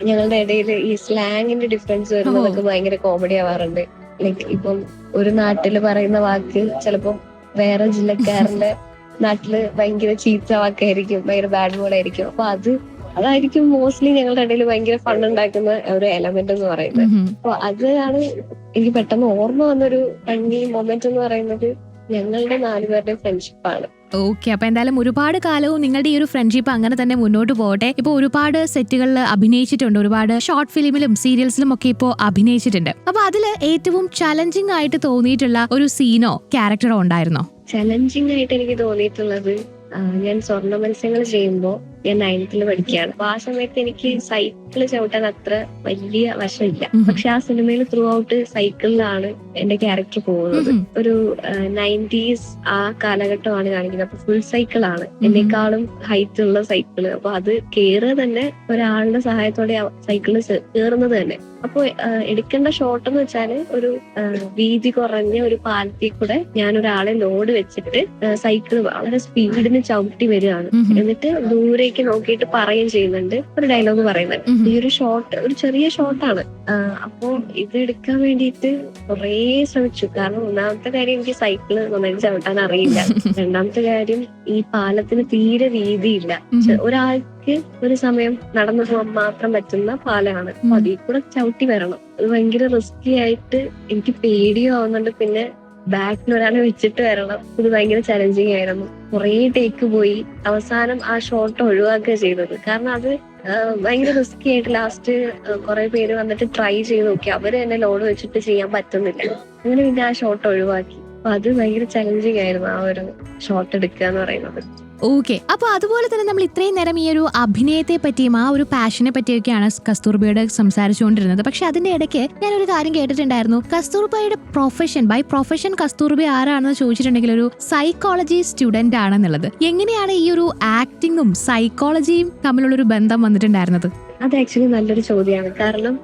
ഞങ്ങളുടെ ഇടയിൽ ഈ സ്ലാങ്ങിന്റെ ഡിഫറൻസ് വരുന്നതൊക്കെ ഭയങ്കര കോമഡി ആവാറുണ്ട്. ലൈക്ക് ഇപ്പം ഒരു നാട്ടില് പറയുന്ന വാക്ക് ചിലപ്പോ വേറെ ജില്ലക്കാരന്റെ നാട്ടില് ഭയങ്കര ചീത്ത വാക്കായിരിക്കും, ഭയങ്കര ബാഡ് വേർഡ് ആയിരിക്കും. അപ്പൊ അതായിരിക്കും മോസ്റ്റ്ലി ഞങ്ങളുടെ ഇടയിൽ ഭയങ്കര ഫണ്ട് ഉണ്ടാക്കുന്ന ഒരു എലമെന്റ് എന്ന് പറയുന്നത്. അപ്പൊ അതാണ് എനിക്ക് പെട്ടെന്ന് ഓർമ്മ വന്നൊരു ഫണ്ണി മൊമെന്റ് എന്ന് പറയുന്നത് ഞങ്ങളുടെ 4 പേരുടെയും ഫ്രണ്ട്ഷിപ്പാണ്. ഓക്കെ, അപ്പൊ എന്തായാലും ഒരുപാട് കാലവും നിങ്ങളുടെ ഈ ഒരു ഫ്രണ്ട്ഷിപ്പ് അങ്ങനെ തന്നെ മുന്നോട്ട് പോകട്ടെ. ഇപ്പൊ ഒരുപാട് സെറ്റുകളിൽ അഭിനയിച്ചിട്ടുണ്ട്, ഒരുപാട് ഷോർട്ട് ഫിലിമിലും സീരിയൽസിലും ഒക്കെ ഇപ്പോ അഭിനയിച്ചിട്ടുണ്ട്. അപ്പൊ അതില് ഏറ്റവും ചലഞ്ചിങ് ആയിട്ട് തോന്നിയിട്ടുള്ള ഒരു സീനോ ക്യാരക്ടറോ ഉണ്ടായിരുന്നോ? ചലഞ്ചിങ് ആയിട്ട് എനിക്ക് തോന്നിയിട്ടുള്ളത് ഞാൻ സ്വർണ്ണ മത്സ്യങ്ങൾ ചെയ്യുമ്പോൾ ഞാൻ 9th പഠിക്കുകയാണ്. അപ്പൊ ആ സമയത്ത് എനിക്ക് സൈക്കിള് ചവിട്ടാൻ അത്ര വലിയ വശമില്ല. പക്ഷെ ആ സിനിമയിൽ ത്രൂ ഔട്ട് സൈക്കിളിലാണ് എന്റെ ക്യാരക്ടർ പോകുന്നത്. ഒരു 90s ആ കാലഘട്ടമാണ് കാണിക്കുന്നത്. അപ്പൊ ഫുൾ സൈക്കിളാണ്, എന്നെക്കാളും ഹൈറ്റ് ഉള്ള സൈക്കിള്. അപ്പൊ അത് കേറുക തന്നെ ഒരാളുടെ സഹായത്തോടെ സൈക്കിള് കേറുന്നത് തന്നെ. അപ്പൊ എടുക്കേണ്ട ഷോട്ട് എന്ന് വെച്ചാല് ഒരു വീതി കുറഞ്ഞ ഒരു പാലത്തിൽ കൂടെ ഞാൻ ഒരാളെ ലോഡ് വെച്ചിട്ട് സൈക്കിൾ വളരെ സ്പീഡിന് ചവിട്ടി വരികയാണ്. എന്നിട്ട് ദൂരേക്ക് നോക്കിയിട്ട് പറയുകയും ചെയ്യുന്നുണ്ട്, ഒരു ഡയലോഗ് പറയുന്നുണ്ട്. ഈ ഒരു ഷോട്ട് ഒരു ചെറിയ ഷോട്ടാണ്. അപ്പോ ഇത് എടുക്കാൻ വേണ്ടിയിട്ട് കുറേ ശ്രമിച്ചു. കാരണം ഒന്നാമത്തെ കാര്യം എനിക്ക് സൈക്കിള് നന്നായി ചവിട്ടാൻ അറിയില്ല. രണ്ടാമത്തെ കാര്യം ഈ പാലത്തിന് തീരെ വീതിയില്ല. ഒരാൾക്ക് ഒരു സമയം നടന്നു പോകാൻ മാത്രം പറ്റുന്ന പാലമാണ്. അപ്പൊ അതിൽ കൂടെ ചവിട്ടി വരണം. അത് ഭയങ്കര റിസ്കി ആയിട്ട് എനിക്ക് പേടിയും ആവുന്നുണ്ട്. പിന്നെ ബാക്കിൽ ഒരാളെ വെച്ചിട്ട് വരണം. ഇത് ഭയങ്കര ചലഞ്ചിങ് ആയിരുന്നു. കുറേ ടേക്ക് പോയി. അവസാനം ആ ഷോട്ട് ഒഴിവാക്കുക ചെയ്തത്. കാരണം അത് ഭയങ്കര റിസ്കി ആയിട്ട് ലാസ്റ്റ് കുറെ പേര് വന്നിട്ട് ട്രൈ ചെയ്ത് നോക്കി. അവര് തന്നെ ലോഡ് വെച്ചിട്ട് ചെയ്യാൻ പറ്റുന്നില്ല. അങ്ങനെ പിന്നെ ആ ഷോട്ട് ഒഴിവാക്കി. അപ്പൊ അത് ഭയങ്കര ചലഞ്ചിങ് ആയിരുന്നു ആ ഒരു ഷോട്ട് എടുക്കുക എന്ന് പറയുന്നത്. ഓക്കെ, അപ്പൊ അതുപോലെ തന്നെ നമ്മൾ ഇത്രയും നേരം ഈ ഒരു അഭിനയത്തെ പറ്റിയും ആ ഒരു പാഷനെ പറ്റിയൊക്കെയാണ് കസ്തൂർബയോട് സംസാരിച്ചുകൊണ്ടിരുന്നത്. പക്ഷെ അതിന്റെ ഇടയ്ക്ക് ഞാനൊരു കാര്യം കേട്ടിട്ടുണ്ടായിരുന്നു. കസ്തൂർബയുടെ പ്രൊഫഷൻ, ബൈ പ്രൊഫഷൻ കസ്തൂർബ ആരാണെന്ന് ചോദിച്ചിട്ടുണ്ടെങ്കിൽ ഒരു സൈക്കോളജി സ്റ്റുഡന്റ് ആണെന്നുള്ളത്. എങ്ങനെയാണ് ഈ ഒരു ആക്ടിങ്ങും സൈക്കോളജിയും തമ്മിലുള്ള ഒരു ബന്ധം വന്നിട്ടുണ്ടായിരുന്നത്? അത് ആക്ച്വലി നല്ലൊരു ചോദ്യമാണ്. കാരണം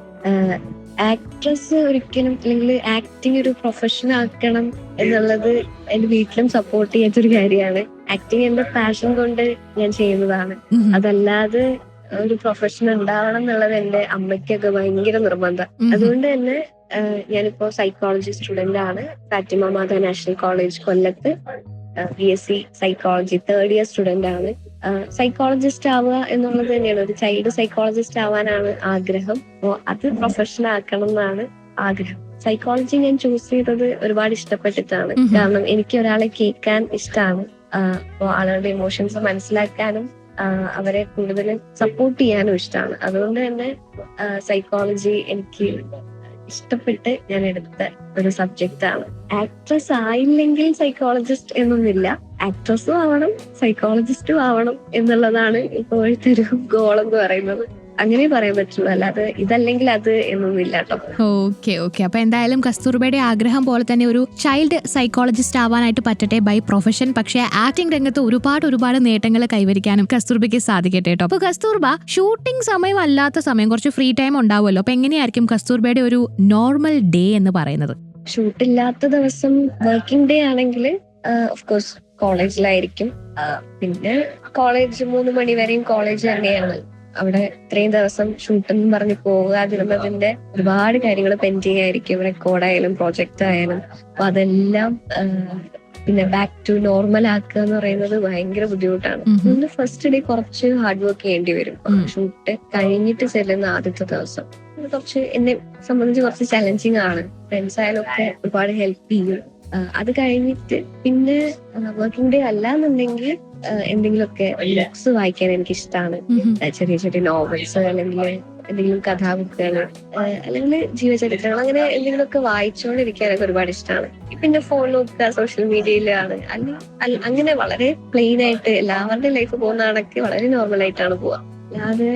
ആക്ട്രസ് ഒരിക്കലും അല്ലെങ്കിൽ ആക്ടിങ് ഒരു പ്രൊഫഷൻ ആക്കണം എന്നുള്ളത് എന്റെ വീട്ടിലും സപ്പോർട്ട് ചെയ്യാത്തൊരു കാര്യമാണ്. ആക്ടിങ് എന്റെ പാഷൻ കൊണ്ട് ഞാൻ ചെയ്യുന്നതാണ്. അതല്ലാതെ ഒരു പ്രൊഫഷൻ ഉണ്ടാവണം എന്നുള്ളത് എന്റെ അമ്മയ്ക്കൊക്കെ ഭയങ്കര നിർബന്ധം. അതുകൊണ്ട് തന്നെ ഞാനിപ്പോ സൈക്കോളജി സ്റ്റുഡന്റ് ആണ്. ഫാത്തിമ മാതാ നാഷണൽ കോളേജ് കൊല്ലത്ത് BSc psychology 3rd year student ആണ്. സൈക്കോളജിസ്റ്റ് ആവുക എന്നുള്ളത് തന്നെയാണ്, ഒരു ചൈൽഡ് സൈക്കോളജിസ്റ്റ് ആവാനാണ് ആഗ്രഹം. അപ്പോൾ അത് പ്രൊഫഷൻ ആക്കണം എന്നാണ് ആഗ്രഹം. സൈക്കോളജി ഞാൻ ചൂസ് ചെയ്തത് ഒരുപാട് ഇഷ്ടപ്പെട്ടിട്ടാണ്. കാരണം എനിക്ക് ഒരാളെ കേൾക്കാൻ ഇഷ്ടമാണ്. അപ്പോൾ ആളുകളുടെ ഇമോഷൻസ് മനസ്സിലാക്കാനും അവരെ കൂടുതൽ സപ്പോർട്ട് ചെയ്യാനും ഇഷ്ടമാണ്. അതുകൊണ്ട് തന്നെ സൈക്കോളജി എനിക്ക് ഇഷ്ടപ്പെട്ട് ഞാൻ എടുത്ത ഒരു സബ്ജക്റ്റ് ആണ്. ആക്ട്രസ് ആയില്ലെങ്കിൽ സൈക്കോളജിസ്റ്റ് എന്നൊന്നുമില്ല. ആക്ട്രസും ആവണം സൈക്കോളജിസ്റ്റും ആവണം എന്നുള്ളതാണ് ഇപ്പോഴത്തെ ഒരു ഗോൾ എന്ന് പറയുന്നത്. അങ്ങനെ പറയാൻ പറ്റുള്ളൂ, അല്ലാതെ ഇതല്ലെങ്കിൽ അത് എന്നൊന്നുമില്ല കേട്ടോ. ഓക്കെ ഓക്കെ, അപ്പൊ എന്തായാലും കസ്തൂർബയുടെ ആഗ്രഹം പോലെ തന്നെ ഒരു ചൈൽഡ് സൈക്കോളജിസ്റ്റ് ആവാനായിട്ട് പറ്റട്ടെ ബൈ പ്രൊഫഷൻ. പക്ഷേ ആക്ടിംഗ് രംഗത്ത് ഒരുപാട് നേട്ടങ്ങൾ കൈവരിക്കാനും കസ്തൂർബയ്ക്ക് സാധിക്കട്ടെ കേട്ടോ. അപ്പൊ കസ്തൂർബ ഷൂട്ടിംഗ് സമയം അല്ലാത്ത സമയം കുറച്ച് ഫ്രീ ടൈം ഉണ്ടാവുമല്ലോ. അപ്പൊ എങ്ങനെയായിരിക്കും കസ്തൂർബയുടെ ഒരു നോർമൽ ഡേ എന്ന് പറയുന്നത്? ഷൂട്ടില്ലാത്ത ദിവസം വർക്കിംഗ് ഡേ ആണെങ്കിൽ ഓഫ് കോഴ്സ് കോളേജിലായിരിക്കും. പിന്നെ കോളേജ് 3 മണി വരെയും കോളേജ് തന്നെയാണ്. അവിടെ ഇത്രയും ദിവസം ഷൂട്ടെന്ന് പറഞ്ഞ് പോകാതിരുന്നതിന്റെ ഒരുപാട് കാര്യങ്ങൾ പെൻഡിങ് ആയിരിക്കും. റെക്കോർഡായാലും പ്രോജക്റ്റ് ആയാലും. അപ്പൊ അതെല്ലാം പിന്നെ ബാക്ക് ടു നോർമൽ ആക്കുക എന്ന് പറയുന്നത് ഭയങ്കര ബുദ്ധിമുട്ടാണ്. അതുകൊണ്ട് ഫസ്റ്റ് ഡേ കുറച്ച് ഹാർഡ് വർക്ക് ചെയ്യേണ്ടി വരും. ഷൂട്ട് കഴിഞ്ഞിട്ട് ചെല്ലുന്ന ആദ്യത്തെ ദിവസം കുറച്ച് എന്നെ സംബന്ധിച്ച് കുറച്ച് ചലഞ്ചിങ് ആണ്. ഫ്രണ്ട്സ് ആയാലും ഒക്കെ ഒരുപാട് ഹെൽപ്പ് ചെയ്യും. അത് കഴിഞ്ഞിട്ട് പിന്നെ വർക്കിംഗ് ഡേ അല്ലാന്നുണ്ടെങ്കിൽ എന്തെങ്കിലുമൊക്കെ ബുക്സ് വായിക്കാൻ എനിക്ക് ഇഷ്ടമാണ്. ചെറിയ നോവൽസ് അല്ലെങ്കിൽ എന്തെങ്കിലും കഥാബുക്കുകൾ അല്ലെങ്കിൽ ജീവചരിത്രങ്ങൾ അങ്ങനെ എന്തെങ്കിലുമൊക്കെ വായിച്ചുകൊണ്ടിരിക്കാനൊക്കെ ഒരുപാട് ഇഷ്ടമാണ്. പിന്നെ ഫോൺ നോക്കുക, സോഷ്യൽ മീഡിയയിലാണ്. അല്ലെങ്കിൽ അങ്ങനെ വളരെ പ്ലെയിൻ ആയിട്ട് എല്ലാവരുടെയും ലൈഫ് പോകുന്ന കണക്ക് വളരെ നോർമൽ ആയിട്ടാണ് പോവുക. അല്ലാതെ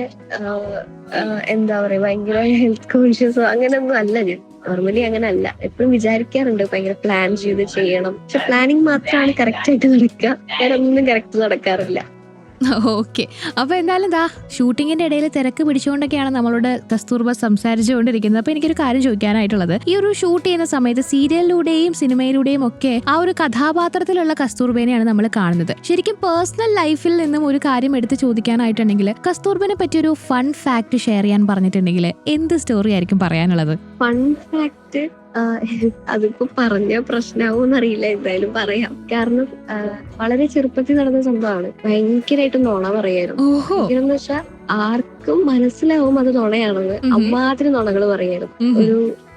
എന്താ പറയാ ഭയങ്കര ഹെൽത്ത് കോൺഷ്യസോ അങ്ങനെയൊന്നും അല്ല ഞാൻ. നോർമലി അങ്ങനെ അല്ല. എപ്പോഴും വിചാരിക്കാറുണ്ട് ഭയങ്കര പ്ലാൻ ചെയ്ത് ചെയ്യണം. പക്ഷെ പ്ലാനിങ് മാത്രമാണ് കറക്റ്റ് ആയിട്ട് നടക്കുക. വേറെ ഒന്നും കറക്റ്റ് നടക്കാറില്ല. ഓക്കെ, അപ്പൊ എന്തായാലും ഷൂട്ടിങ്ങിന്റെ ഇടയിൽ തിരക്ക് പിടിച്ചുകൊണ്ടൊക്കെയാണ് നമ്മളോട് കസ്തൂർബ സംസാരിച്ചുകൊണ്ടിരിക്കുന്നത്. അപ്പൊ എനിക്കൊരു കാര്യം ചോദിക്കാനായിട്ടുള്ളത്, ഈ ഒരു ഷൂട്ട് ചെയ്യുന്ന സമയത്ത് സീരിയലിലൂടെയും സിനിമയിലൂടെയും ഒക്കെ ആ ഒരു കഥാപാത്രത്തിലുള്ള കസ്തൂർബേനെയാണ് നമ്മൾ കാണുന്നത്. ശരിക്കും പേഴ്സണൽ ലൈഫിൽ നിന്നും ഒരു കാര്യം എടുത്ത് ചോദിക്കാനായിട്ടുണ്ടെങ്കിൽ കസ്തൂർബനെ പറ്റി ഒരു ഫൺ ഫാക്ട് ഷെയർ ചെയ്യാൻ പറഞ്ഞിട്ടുണ്ടെങ്കിൽ എന്ത് സ്റ്റോറി ആയിരിക്കും പറയാനുള്ളത്? ഫൺ ഫാക്ട് അതിപ്പോ പറഞ്ഞ പ്രശ്നമാവോന്നറിയില്ല, എന്തായാലും പറയാം. കാരണം വളരെ ചെറുപ്പത്തിൽ നടന്ന സംഭവമാണ്. ഭയങ്കരമായിട്ട് നുണ പറയായിരുന്നു. എന്ന് വെച്ചാൽ ആർക്കും മനസ്സിലാവും അത് നുണയാണെന്ന്. അമ്മാതിരി നുണകൾ പറയായിരുന്നു.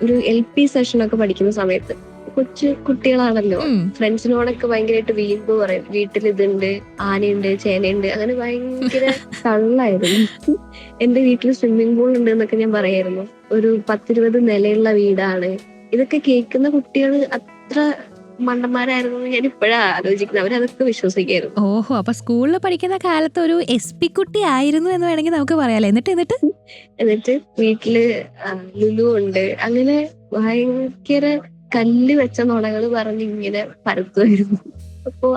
ഒരു LP സെഷനൊക്കെ പഠിക്കുന്ന സമയത്ത് കൊച്ചു കുട്ടികളാണല്ലോ, ഫ്രണ്ട്സിനോടൊക്കെ ഭയങ്കരമായിട്ട് വീമ്പ് പറയും. വീട്ടിൽ ഇതുണ്ട്, ആനയുണ്ട്, ചേനയുണ്ട്, അങ്ങനെ ഭയങ്കര തള്ളായിരുന്നു. എന്റെ വീട്ടിൽ സ്വിമ്മിംഗ് പൂൾ ഉണ്ട് എന്നൊക്കെ ഞാൻ പറയായിരുന്നു. ഒരു 10-20 നിലയുള്ള വീടാണ്. ഇതൊക്കെ കേൾക്കുന്ന കുട്ടികൾ അത്ര മണ്ടന്മാരായിരുന്നു ഞാൻ ഇപ്പോഴാ ആലോചിക്കുന്നത്. അവരതൊക്കെ വിശ്വസിക്കായിരുന്നു. ഓഹോ, അപ്പൊ സ്കൂളിൽ പഠിക്കുന്ന കാലത്ത് ഒരു SP കുട്ടി ആയിരുന്നു എന്ന് വേണമെങ്കിൽ നമുക്ക് പറയാലോ. എന്നിട്ട് വീട്ടില് ലുലു ഉണ്ട്. അങ്ങനെ ഭയങ്കര കല്ല് വെച്ച നുണകൾ പറഞ്ഞ് ഇങ്ങനെ പരത്തുമായിരുന്നു. അപ്പോ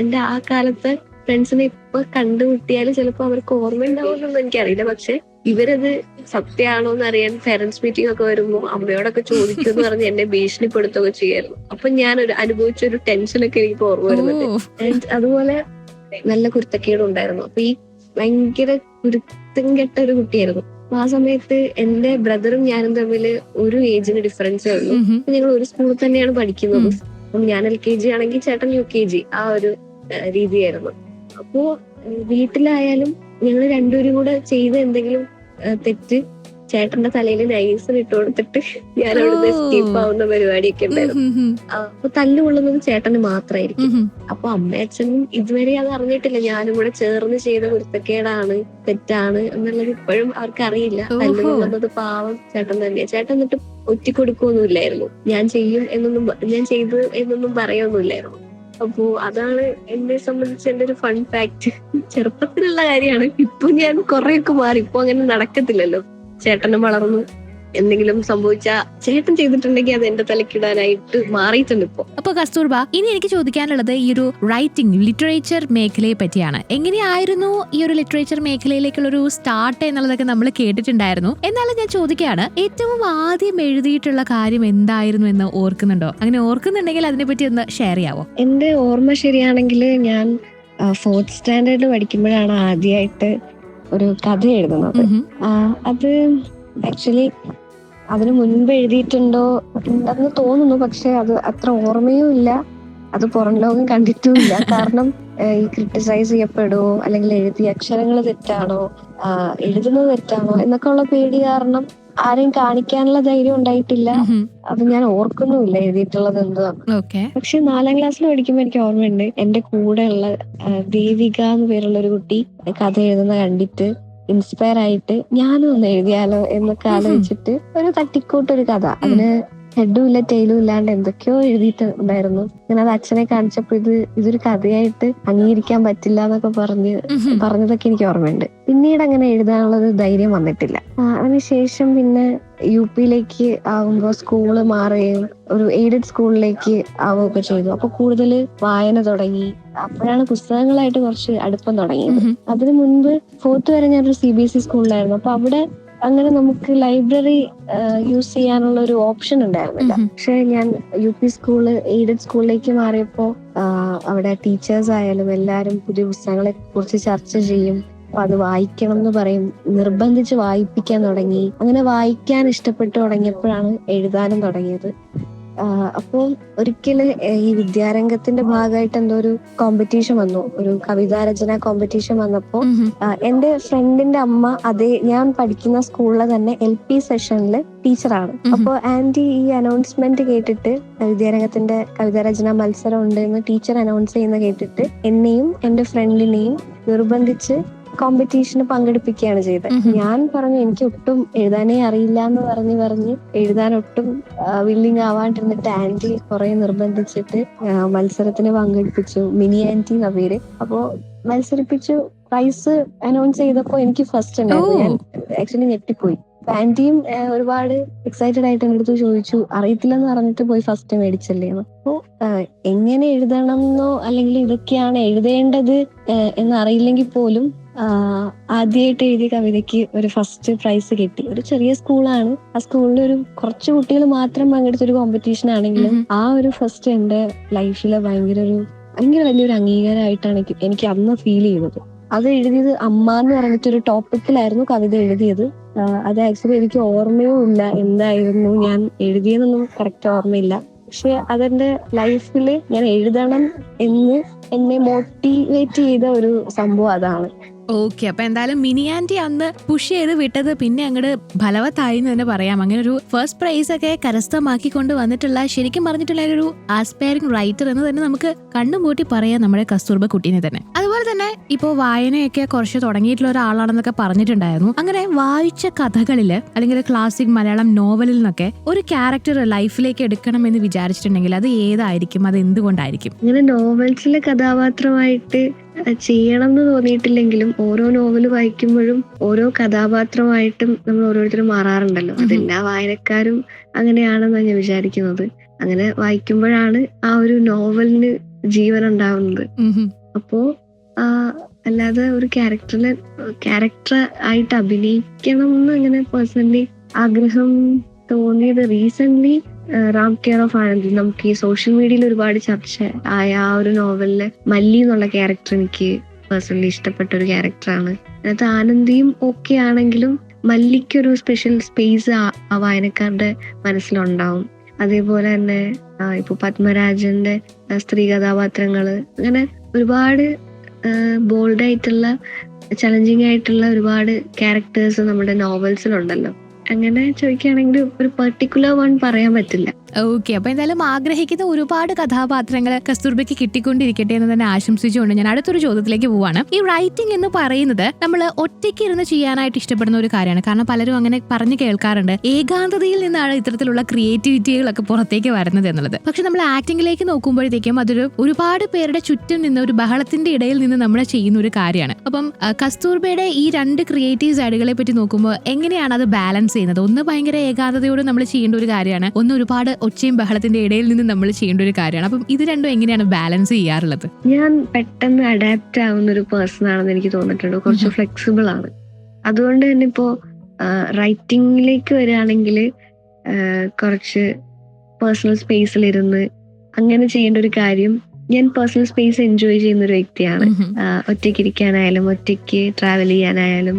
എന്റെ ആ കാലത്തെ ഫ്രണ്ട്സിനെ ഇപ്പൊ കണ്ടുമുട്ടിയാൽ ചിലപ്പോ അവർക്ക് ഓർമ്മ ഉണ്ടാവുമെന്നൊന്നും എനിക്കറിയില്ല. പക്ഷെ ഇവരത് സത്യമാണോ എന്ന് അറിയാൻ പേരന്റ്സ് മീറ്റിംഗ് ഒക്കെ വരുമ്പോൾ അമ്മയോടൊക്കെ ചോദിക്കും എന്ന് പറഞ്ഞ് എന്നെ ഭീഷണിപ്പെടുത്തുകയൊക്കെ ചെയ്യായിരുന്നു. അപ്പൊ ഞാൻ അനുഭവിച്ച ഒരു ടെൻഷനൊക്കെ എനിക്ക് ഓർമ്മ വരുന്നുണ്ട്. അതുപോലെ നല്ല കുരുത്തക്കേടും ഉണ്ടായിരുന്നു. അപ്പൊ ഈ ഭയങ്കര കുരുത്തം കെട്ട ഒരു കുട്ടിയായിരുന്നു. അപ്പൊ ആ സമയത്ത് എന്റെ ബ്രദറും ഞാനും തമ്മിൽ ഒരു ഏജിന് ഡിഫറൻസേ ഉള്ളൂ. ഞങ്ങൾ ഒരു സ്കൂളിൽ തന്നെയാണ് പഠിക്കുന്നത്. അപ്പം ഞാൻ LKG ആണെങ്കിൽ ചേട്ടൻ UKG, ആ ഒരു രീതിയായിരുന്നു. അപ്പോ വീട്ടിലായാലും ഞങ്ങൾ രണ്ടുപേരും കൂടെ ചെയ്ത എന്തെങ്കിലും തെറ്റ് ചേട്ടന്റെ തലയിൽ നൈസിന് ഇട്ട് കൊടുത്തിട്ട് ഞാൻ അവിടുന്ന് എസ്കേപ്പ് ആവുന്ന പരിപാടിയൊക്കെ ഉണ്ടായിരുന്നു. അപ്പൊ തല്ലുകൊള്ളുന്നത് ചേട്ടന് മാത്രമായിരിക്കും. അപ്പൊ അമ്മയച്ഛനും ഇതുവരെ അത് അറിഞ്ഞിട്ടില്ല ഞാനും കൂടെ ചേർന്ന് ചെയ്ത കുരുത്തക്കേടാണ്, തെറ്റാണ് എന്നുള്ളത് ഇപ്പോഴും അവർക്ക് അറിയില്ല. തല്ലുകൊള്ളുന്നത് പാവം ചേട്ടൻ തന്നെയാണ്. ചേട്ടൻ എന്നിട്ട് ഒറ്റിക്കൊടുക്കൊന്നുമില്ലായിരുന്നു. ഞാൻ ചെയ്യും എന്നൊന്നും, ഞാൻ ചെയ്തു എന്നൊന്നും പറയൊന്നുമില്ലായിരുന്നു. അപ്പോ അതാണ് എന്നെ സംബന്ധിച്ച് എന്റെ ഒരു ഫൺ ഫാക്ട്. ചെറുപ്പത്തിലുള്ള കാര്യമാണ്. ഇപ്പൊ ഞാൻ കുറെയൊക്കെ മാറി. ഇപ്പൊ അങ്ങനെ നടക്കത്തില്ലല്ലോ. ചേട്ടനും വളർന്നു. എന്തെങ്കിലും സംഭവിച്ചാ ചേട്ടൻ ചെയ്തിട്ടുണ്ടെങ്കിൽ അത് എന്റെ തലക്കിടാനായിട്ട് മാറിയിട്ടുണ്ട് ഇപ്പൊ. അപ്പൊ കസ്തൂർബ, ഇനി എനിക്ക് ചോദിക്കാനുള്ളത് ഈ ഒരു റൈറ്റിംഗ്, ലിറ്ററേച്ചർ മേഖലയെ പറ്റിയാണ്. എങ്ങനെയായിരുന്നു ഈ ഒരു ലിറ്ററേച്ചർ മേഖലയിലേക്കുള്ള ഒരു സ്റ്റാർട്ട് എന്നുള്ളതൊക്കെ നമ്മൾ കേട്ടിട്ടുണ്ടായിരുന്നു. എന്നാലും ഞാൻ ചോദിക്കുകയാണ്, ഏറ്റവും ആദ്യം എഴുതിയിട്ടുള്ള കാര്യം എന്തായിരുന്നു എന്ന് ഓർക്കുന്നുണ്ടോ? അങ്ങനെ ഓർക്കുന്നുണ്ടെങ്കിൽ അതിനെപ്പറ്റി ഒന്ന് ഷെയർ ചെയ്യാവോ? എന്റെ ഓർമ്മ ശരിയാണെങ്കിൽ ഞാൻ 4th സ്റ്റാൻഡേർഡിൽ പഠിക്കുമ്പോഴാണ് ആദ്യമായിട്ട് ഒരു കഥ എഴുതുന്നത്. അത് ആക്ച്വലി അതിനു മുൻപ് എഴുതിയിട്ടുണ്ടോ ഉണ്ടെന്ന് തോന്നുന്നു. പക്ഷെ അത് അത്ര ഓർമ്മയും ഇല്ല, അത് പുറം ലോകം കണ്ടിട്ടുമില്ല. കാരണം ഈ ക്രിട്ടിസൈസ് ചെയ്യപ്പെടുമോ, അല്ലെങ്കിൽ എഴുതിയ അക്ഷരങ്ങൾ തെറ്റാണോ, എഴുതുന്നത് തെറ്റാണോ എന്നൊക്കെ ഉള്ള പേടി കാരണം ആരെയും കാണിക്കാനുള്ള ധൈര്യം ഉണ്ടായിട്ടില്ല. അത് ഞാൻ ഓർക്കുന്നുമില്ല എഴുതിയിട്ടുള്ളത് എന്താണ്. പക്ഷെ 4ാം ക്ലാസ്സിൽ പഠിക്കുമ്പോൾ എനിക്ക് ഓർമ്മയുണ്ട്, എന്റെ കൂടെയുള്ള ദേവിക എന്ന് പേരുള്ള ഒരു കുട്ടി കഥ എഴുതുന്ന കണ്ടിട്ട് ഇൻസ്പയർ ആയിട്ട് ഞാനും ഒന്ന് എഴുതിയാലോ എന്നൊക്കെ ആലോചിച്ചിട്ട് ഒരു തട്ടിക്കൂട്ടൊരു കഥ, അതിന് ഹെഡും ഇല്ല ടെയിലും ഇല്ലാണ്ട് എന്തൊക്കെയോ എഴുതിയിട്ടുണ്ടായിരുന്നു. ഞാൻ അത് അച്ഛനെ കാണിച്ചപ്പോ ഇതൊരു കഥയായിട്ട് അംഗീകരിക്കാൻ പറ്റില്ല എന്നൊക്കെ പറഞ്ഞതൊക്കെ എനിക്ക് ഓർമ്മയുണ്ട്. പിന്നീട് അങ്ങനെ എഴുതാനുള്ളത് ധൈര്യം വന്നിട്ടില്ല. അതിനുശേഷം പിന്നെ UP-യിലേക്ക് ആവുമ്പോൾ സ്കൂള് മാറുകയും ഒരു എയ്ഡഡ് സ്കൂളിലേക്ക് ആവുകയൊക്കെ ചെയ്തു. അപ്പൊ കൂടുതൽ വായന തുടങ്ങി. അപ്പോഴാണ് പുസ്തകങ്ങളായിട്ട് കുറച്ച് അടുപ്പം തുടങ്ങിയത്. അതിനു മുൻപ് 4th വരെ ഞാനൊരു CBSE സ്കൂളിലായിരുന്നു. അപ്പൊ അവിടെ അങ്ങനെ നമുക്ക് ലൈബ്രറി യൂസ് ചെയ്യാനുള്ള ഒരു ഓപ്ഷൻ ഉണ്ടായിരുന്നില്ല. പക്ഷെ ഞാൻ UP സ്കൂള് എയ്ഡഡ് സ്കൂളിലേക്ക് മാറിയപ്പോ അവിടെ ടീച്ചേഴ്സ് ആയാലും എല്ലാരും പുതിയ പുസ്തകങ്ങളെ കുറിച്ച് ചർച്ച ചെയ്യും. അപ്പൊ അത് വായിക്കണം എന്ന് പറയും, നിർബന്ധിച്ച് വായിപ്പിക്കാൻ തുടങ്ങി. അങ്ങനെ വായിക്കാൻ ഇഷ്ടപ്പെട്ടു തുടങ്ങിയപ്പോഴാണ് എഴുതാനും തുടങ്ങിയത്. അപ്പോൾ ഒരിക്കല് ഈ വിദ്യാരംഗത്തിന്റെ ഭാഗമായിട്ട് എന്തോ ഒരു കോമ്പറ്റീഷൻ വന്നു, ഒരു കവിതാരചന കോമ്പറ്റീഷൻ വന്നപ്പോ എന്റെ ഫ്രണ്ടിന്റെ അമ്മ ഞാൻ പഠിക്കുന്ന സ്കൂളിലെ തന്നെ LP സെഷനില് ടീച്ചറാണ്. അപ്പൊ ആന്റി ഈ അനൗൺസ്മെന്റ് കേട്ടിട്ട് വിദ്യാരംഗത്തിന്റെ കവിതാരചന മത്സരം ഉണ്ട് എന്ന് ടീച്ചർ അനൗൺസ് ചെയ്യുന്ന കേട്ടിട്ട് എന്നെയും എന്റെ ഫ്രണ്ടിനെയും നിർബന്ധിച്ച് കോമ്പറ്റീഷന് പങ്കെടുപ്പിക്കുകയാണ് ചെയ്തത്. ഞാൻ പറഞ്ഞു എനിക്ക് ഒട്ടും എഴുതാനേ അറിയില്ല എന്ന് പറഞ്ഞ് എഴുതാൻ ഒട്ടും വില്ലിങ് ആവാണ്ടിരുന്നിട്ട് ആന്റി കുറെ നിർബന്ധിച്ചിട്ട് മത്സരത്തിന് പങ്കെടുപ്പിച്ചു. മിനി ആന്റി എന്ന പേര്. അപ്പോ മത്സരിപ്പിച്ചു. പ്രൈസ് അനൗൺസ് ചെയ്തപ്പോ എനിക്ക് ഫസ്റ്റ് ഉണ്ടായിരുന്നു. ഞാൻ ആക്ച്വലി ഞെട്ടിപ്പോയി. ആന്റിയും ഒരുപാട് എക്സൈറ്റഡ് ആയിട്ട് എൻ്റെ അടുത്ത് ചോദിച്ചു, അറിയത്തില്ലെന്ന് പറഞ്ഞിട്ട് പോയി ഫസ്റ്റ് മേടിച്ചല്ലേ എന്ന്. അപ്പോ എങ്ങനെ എഴുതണം എന്നോ അല്ലെങ്കിൽ ഇതൊക്കെയാണ് എഴുതേണ്ടത് എന്നറിയില്ലെങ്കിൽ പോലും ആദ്യമായിട്ട് എഴുതിയ കവിതയ്ക്ക് ഒരു ഫസ്റ്റ് പ്രൈസ് കിട്ടി. ഒരു ചെറിയ സ്കൂളാണ്. ആ സ്കൂളിൽ ഒരു കുറച്ച് കുട്ടികൾ മാത്രം പങ്കെടുത്തൊരു കോമ്പറ്റീഷൻ ആണെങ്കിലും ആ ഒരു ഫസ്റ്റ് എന്റെ ലൈഫിലെ ഭയങ്കര വലിയൊരു അംഗീകാരമായിട്ടാണ് എനിക്ക് അന്ന് ഫീൽ ചെയ്തത്. അത് എഴുതിയത് അമ്മ എന്ന് പറഞ്ഞിട്ടൊരു ടോപ്പിക്കിലായിരുന്നു കവിത എഴുതിയത്. അത് ആക്ച്വലി എനിക്ക് ഓർമ്മയും ഇല്ല എന്തായിരുന്നു ഞാൻ എഴുതിയെന്നൊന്നും കറക്റ്റ് ഓർമ്മയില്ല. പക്ഷെ അതെന്റെ ലൈഫിൽ ഞാൻ എഴുതണം എന്ന് എന്നെ മോട്ടിവേറ്റ് ചെയ്ത ഒരു സംഭവം അതാണ്. ഓക്കെ, അപ്പൊ എന്തായാലും മിനി ആന്റി അന്ന് പുഷ് ചെയ്ത് വിട്ടത് പിന്നെ അങ്ങോട്ട് ഫലവത്തായി എന്ന് തന്നെ പറയാം. അങ്ങനെ ഒരു ഫസ്റ്റ് പ്രൈസ് ഒക്കെ കരസ്ഥമാക്കിക്കൊണ്ട് വന്നിട്ടുള്ള, ശരിക്കും പറഞ്ഞിട്ടുള്ള ഒരു ആസ്പയറിംഗ് റൈറ്റർ എന്ന് തന്നെ നമുക്ക് കണ്ണും പറയാം നമ്മുടെ കസ്തൂർബ കുട്ടീനെ തന്നെ. അതുപോലെ തന്നെ ഇപ്പോ വായനയൊക്കെ കുറച്ച് തുടങ്ങിയിട്ടുള്ള ഒരാളാണെന്നൊക്കെ പറഞ്ഞിട്ടുണ്ടായിരുന്നു. അങ്ങനെ വായിച്ച കഥകളില് അല്ലെങ്കിൽ ക്ലാസിക് മലയാളം നോവലിൽ നിന്നൊക്കെ ഒരു ക്യാരക്ടർ ലൈഫിലേക്ക് എടുക്കണം എന്ന് വിചാരിച്ചിട്ടുണ്ടെങ്കിൽ അത് ഏതായിരിക്കും, അത് എന്തുകൊണ്ടായിരിക്കും? ഇങ്ങനെ നോവൽസിലെ കഥാപാത്രമായിട്ട് ചെയ്യണം എന്ന് തോന്നിയിട്ടില്ലെങ്കിലും ഓരോ നോവല് വായിക്കുമ്പോഴും ഓരോ കഥാപാത്രമായിട്ടും നമ്മൾ ഓരോരുത്തരും മാറാറുണ്ടല്ലോ. അതെല്ലാ വായനക്കാരും അങ്ങനെയാണെന്നാണ് ഞാൻ വിചാരിക്കുന്നത്. അങ്ങനെ വായിക്കുമ്പോഴാണ് ആ ഒരു നോവലിന് ജീവൻ ഉണ്ടാവുന്നത്. അപ്പോ അല്ലാതെ ഒരു ക്യാരക്ടർ ആയിട്ട് അഭിനയിക്കണം എന്ന് അങ്ങനെ പേഴ്സണലി ആഗ്രഹം തോന്നിയത് recent Ram care of Anandhi. നമുക്ക് ഈ സോഷ്യൽ മീഡിയയിൽ ഒരുപാട് ചർച്ച ആയ ആ ഒരു നോവലിലെ മല്ലി എന്നുള്ള ക്യാരക്ടർ എനിക്ക് പേഴ്സണലി ഇഷ്ടപ്പെട്ട ഒരു ക്യാരക്ടറാണ്. അതിനകത്ത് ആനന്ദിയും ഓക്കെ ആണെങ്കിലും മല്ലിക്കൊരു സ്പെഷ്യൽ സ്പേസ് ആ വായനക്കാരുടെ മനസ്സിലുണ്ടാവും. അതേപോലെ തന്നെ ഇപ്പൊ പത്മരാജന്റെ സ്ത്രീ കഥാപാത്രങ്ങള്, അങ്ങനെ ഒരുപാട് ബോൾഡ് ആയിട്ടുള്ള ചലഞ്ചിങ് ആയിട്ടുള്ള ഒരുപാട് ക്യാരക്ടേഴ്സ് നമ്മുടെ നോവൽസിലുണ്ടല്ലോ. അങ്ങനെ ചോദിക്കുകയാണെങ്കിൽ ഒരു പെർട്ടിക്കുലർ വൺ പറയാൻ പറ്റില്ല. ഓക്കെ, അപ്പൊ എന്തായാലും ആഗ്രഹിക്കുന്ന ഒരുപാട് കഥാപാത്രങ്ങൾ കസ്തൂർബയ്ക്ക് കിട്ടിക്കൊണ്ടിരിക്കട്ടെ എന്ന് തന്നെ ആശംസിച്ചുകൊണ്ട് ഞാൻ അടുത്തൊരു ചോദ്യത്തിലേക്ക് പോവാണ്. ഈ റൈറ്റിംഗ് എന്ന് പറയുന്നത് നമ്മൾ ഒറ്റയ്ക്ക് ഇരുന്ന് ചെയ്യാനായിട്ട് ഇഷ്ടപ്പെടുന്ന ഒരു കാര്യമാണ്. കാരണം പലരും അങ്ങനെ പറഞ്ഞു കേൾക്കാറുണ്ട്, ഏകാന്തതയിൽ നിന്നാണ് ഇത്തരത്തിലുള്ള ക്രിയേറ്റിവിറ്റികളൊക്കെ പുറത്തേക്ക് വരുന്നത് എന്നുള്ളത്. പക്ഷെ നമ്മൾ ആക്ടിംഗിലേക്ക് നോക്കുമ്പോഴത്തേക്കും അതൊരു ഒരുപാട് പേരുടെ ചുറ്റും നിന്ന് ഒരു ബഹളത്തിന്റെ ഇടയിൽ നിന്ന് നമ്മൾ ചെയ്യുന്ന ഒരു കാര്യമാണ്. അപ്പം കസ്തൂർബയുടെ ഈ രണ്ട് ക്രിയേറ്റീവ് സൈഡുകളെ പറ്റി നോക്കുമ്പോൾ എങ്ങനെയാണ് അത് ബാലൻസ് ചെയ്യുന്നത്? ഒന്ന് ഭയങ്കര ഏകാന്തതയോട് നമ്മൾ ചെയ്യേണ്ട ഒരു കാര്യമാണ്, ഒന്ന് ഒരുപാട് ഒച്ചയും ബഹളത്തിന്റെ ഇടയിൽ നിന്ന് നമ്മൾ ചെയ്യേണ്ട ഒരു കാര്യമാണ്. അപ്പം ഇത് രണ്ടും എങ്ങനെയാണ് ബാലൻസ് ചെയ്യാറുള്ളത്? ഞാൻ പെട്ടെന്ന് അഡാപ്റ്റ് ആവുന്ന ഒരു പേഴ്സൺ ആണെന്ന് എനിക്ക് തോന്നിയിട്ടുണ്ട്. കുറച്ച് ഫ്ലെക്സിബിൾ ആണ്. അതുകൊണ്ട് തന്നെ ഇപ്പോ റൈറ്റിംഗിലേക്ക് വരികയാണെങ്കിൽ കുറച്ച് പേഴ്സണൽ സ്പേസിലിരുന്ന് അങ്ങനെ ചെയ്യേണ്ട ഒരു കാര്യം, ഞാൻ പേഴ്സണൽ സ്പേസ് എൻജോയ് ചെയ്യുന്ന ഒരു വ്യക്തിയാണ്. ഒറ്റയ്ക്ക് ഇരിക്കാനായാലും ഒറ്റയ്ക്ക് ട്രാവൽ ചെയ്യാനായാലും